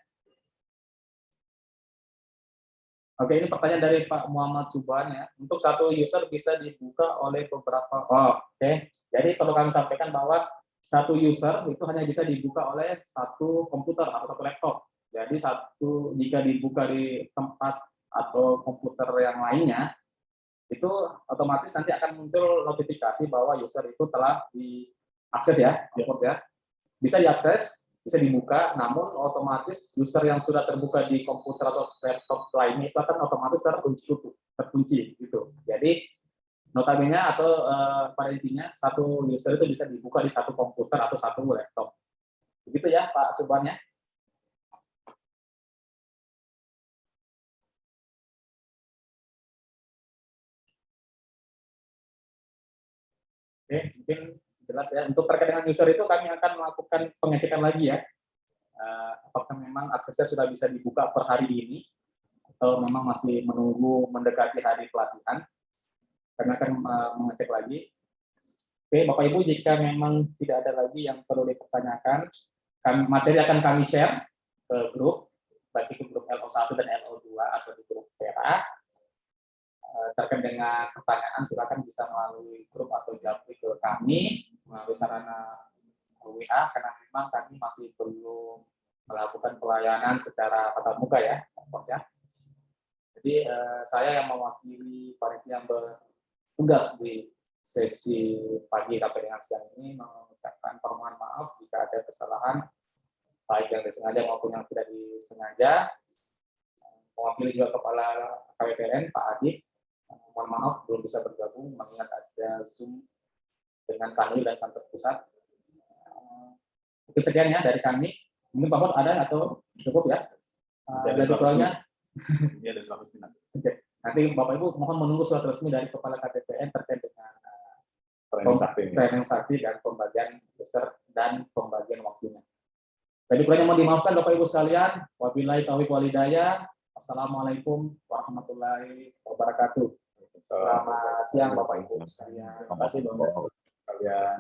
Oke, ini pertanyaan dari Pak Muhammad Subhan ya. Untuk satu user bisa dibuka oleh beberapa. Oke. Jadi perlu kami sampaikan bahwa satu user itu hanya bisa dibuka oleh satu komputer atau satu laptop. Jadi jika dibuka di tempat atau komputer yang lainnya, itu otomatis nanti akan muncul notifikasi bahwa user itu telah diakses ya, bisa diakses, bisa dibuka, namun otomatis user yang sudah terbuka di komputer atau laptop lainnya itu akan otomatis terkunci gitu. Jadi notabene atau pada intinya satu user itu bisa dibuka di satu komputer atau satu laptop. Begitu ya Pak Subhan ya. Oke, mungkin jelas ya. Untuk terkait dengan user itu kami akan melakukan pengecekan lagi ya. Apakah memang aksesnya sudah bisa dibuka per hari ini atau memang masih menunggu mendekati hari pelatihan. Kami akan mengecek lagi. Oke, Bapak Ibu, jika memang tidak ada lagi yang perlu dipertanyakan, materi akan kami share ke grup, baik itu grup LO1 dan LO2 atau di grup PRA. Terkait dengan pertanyaan, silakan bisa melalui grup atau japri ke kami melalui sarana WA, karena memang kami masih belum melakukan pelayanan secara tatap muka ya. Jadi saya yang mewakili panitia yang bertugas di sesi pagi sampai dengan siang ini mengucapkan permohonan maaf jika ada kesalahan baik yang disengaja maupun yang tidak disengaja. Mewakili juga Kepala KPPN Pak Adi, mohon maaf belum bisa bergabung mengingat ada Zoom dengan kami dan kantor pusat. Mungkin sekian ya dari kami. Mungkin Pak Bod ada atau cukup ya? Dari proyeknya. Ya, ada 100 minat. Oke. Nanti Bapak Ibu mohon menunggu surat resmi dari Kepala KPPN terkait dengan training sakti dan pembagian user dan pembagian waktunya. Jadi proyeknya mohon dimaafkan Bapak Ibu sekalian. Wabillahi taufiq wal hidayah. Assalamualaikum warahmatullahi wabarakatuh. Selamat siang Bapak Ibu sekalian. Terima kasih Bapak sekalian.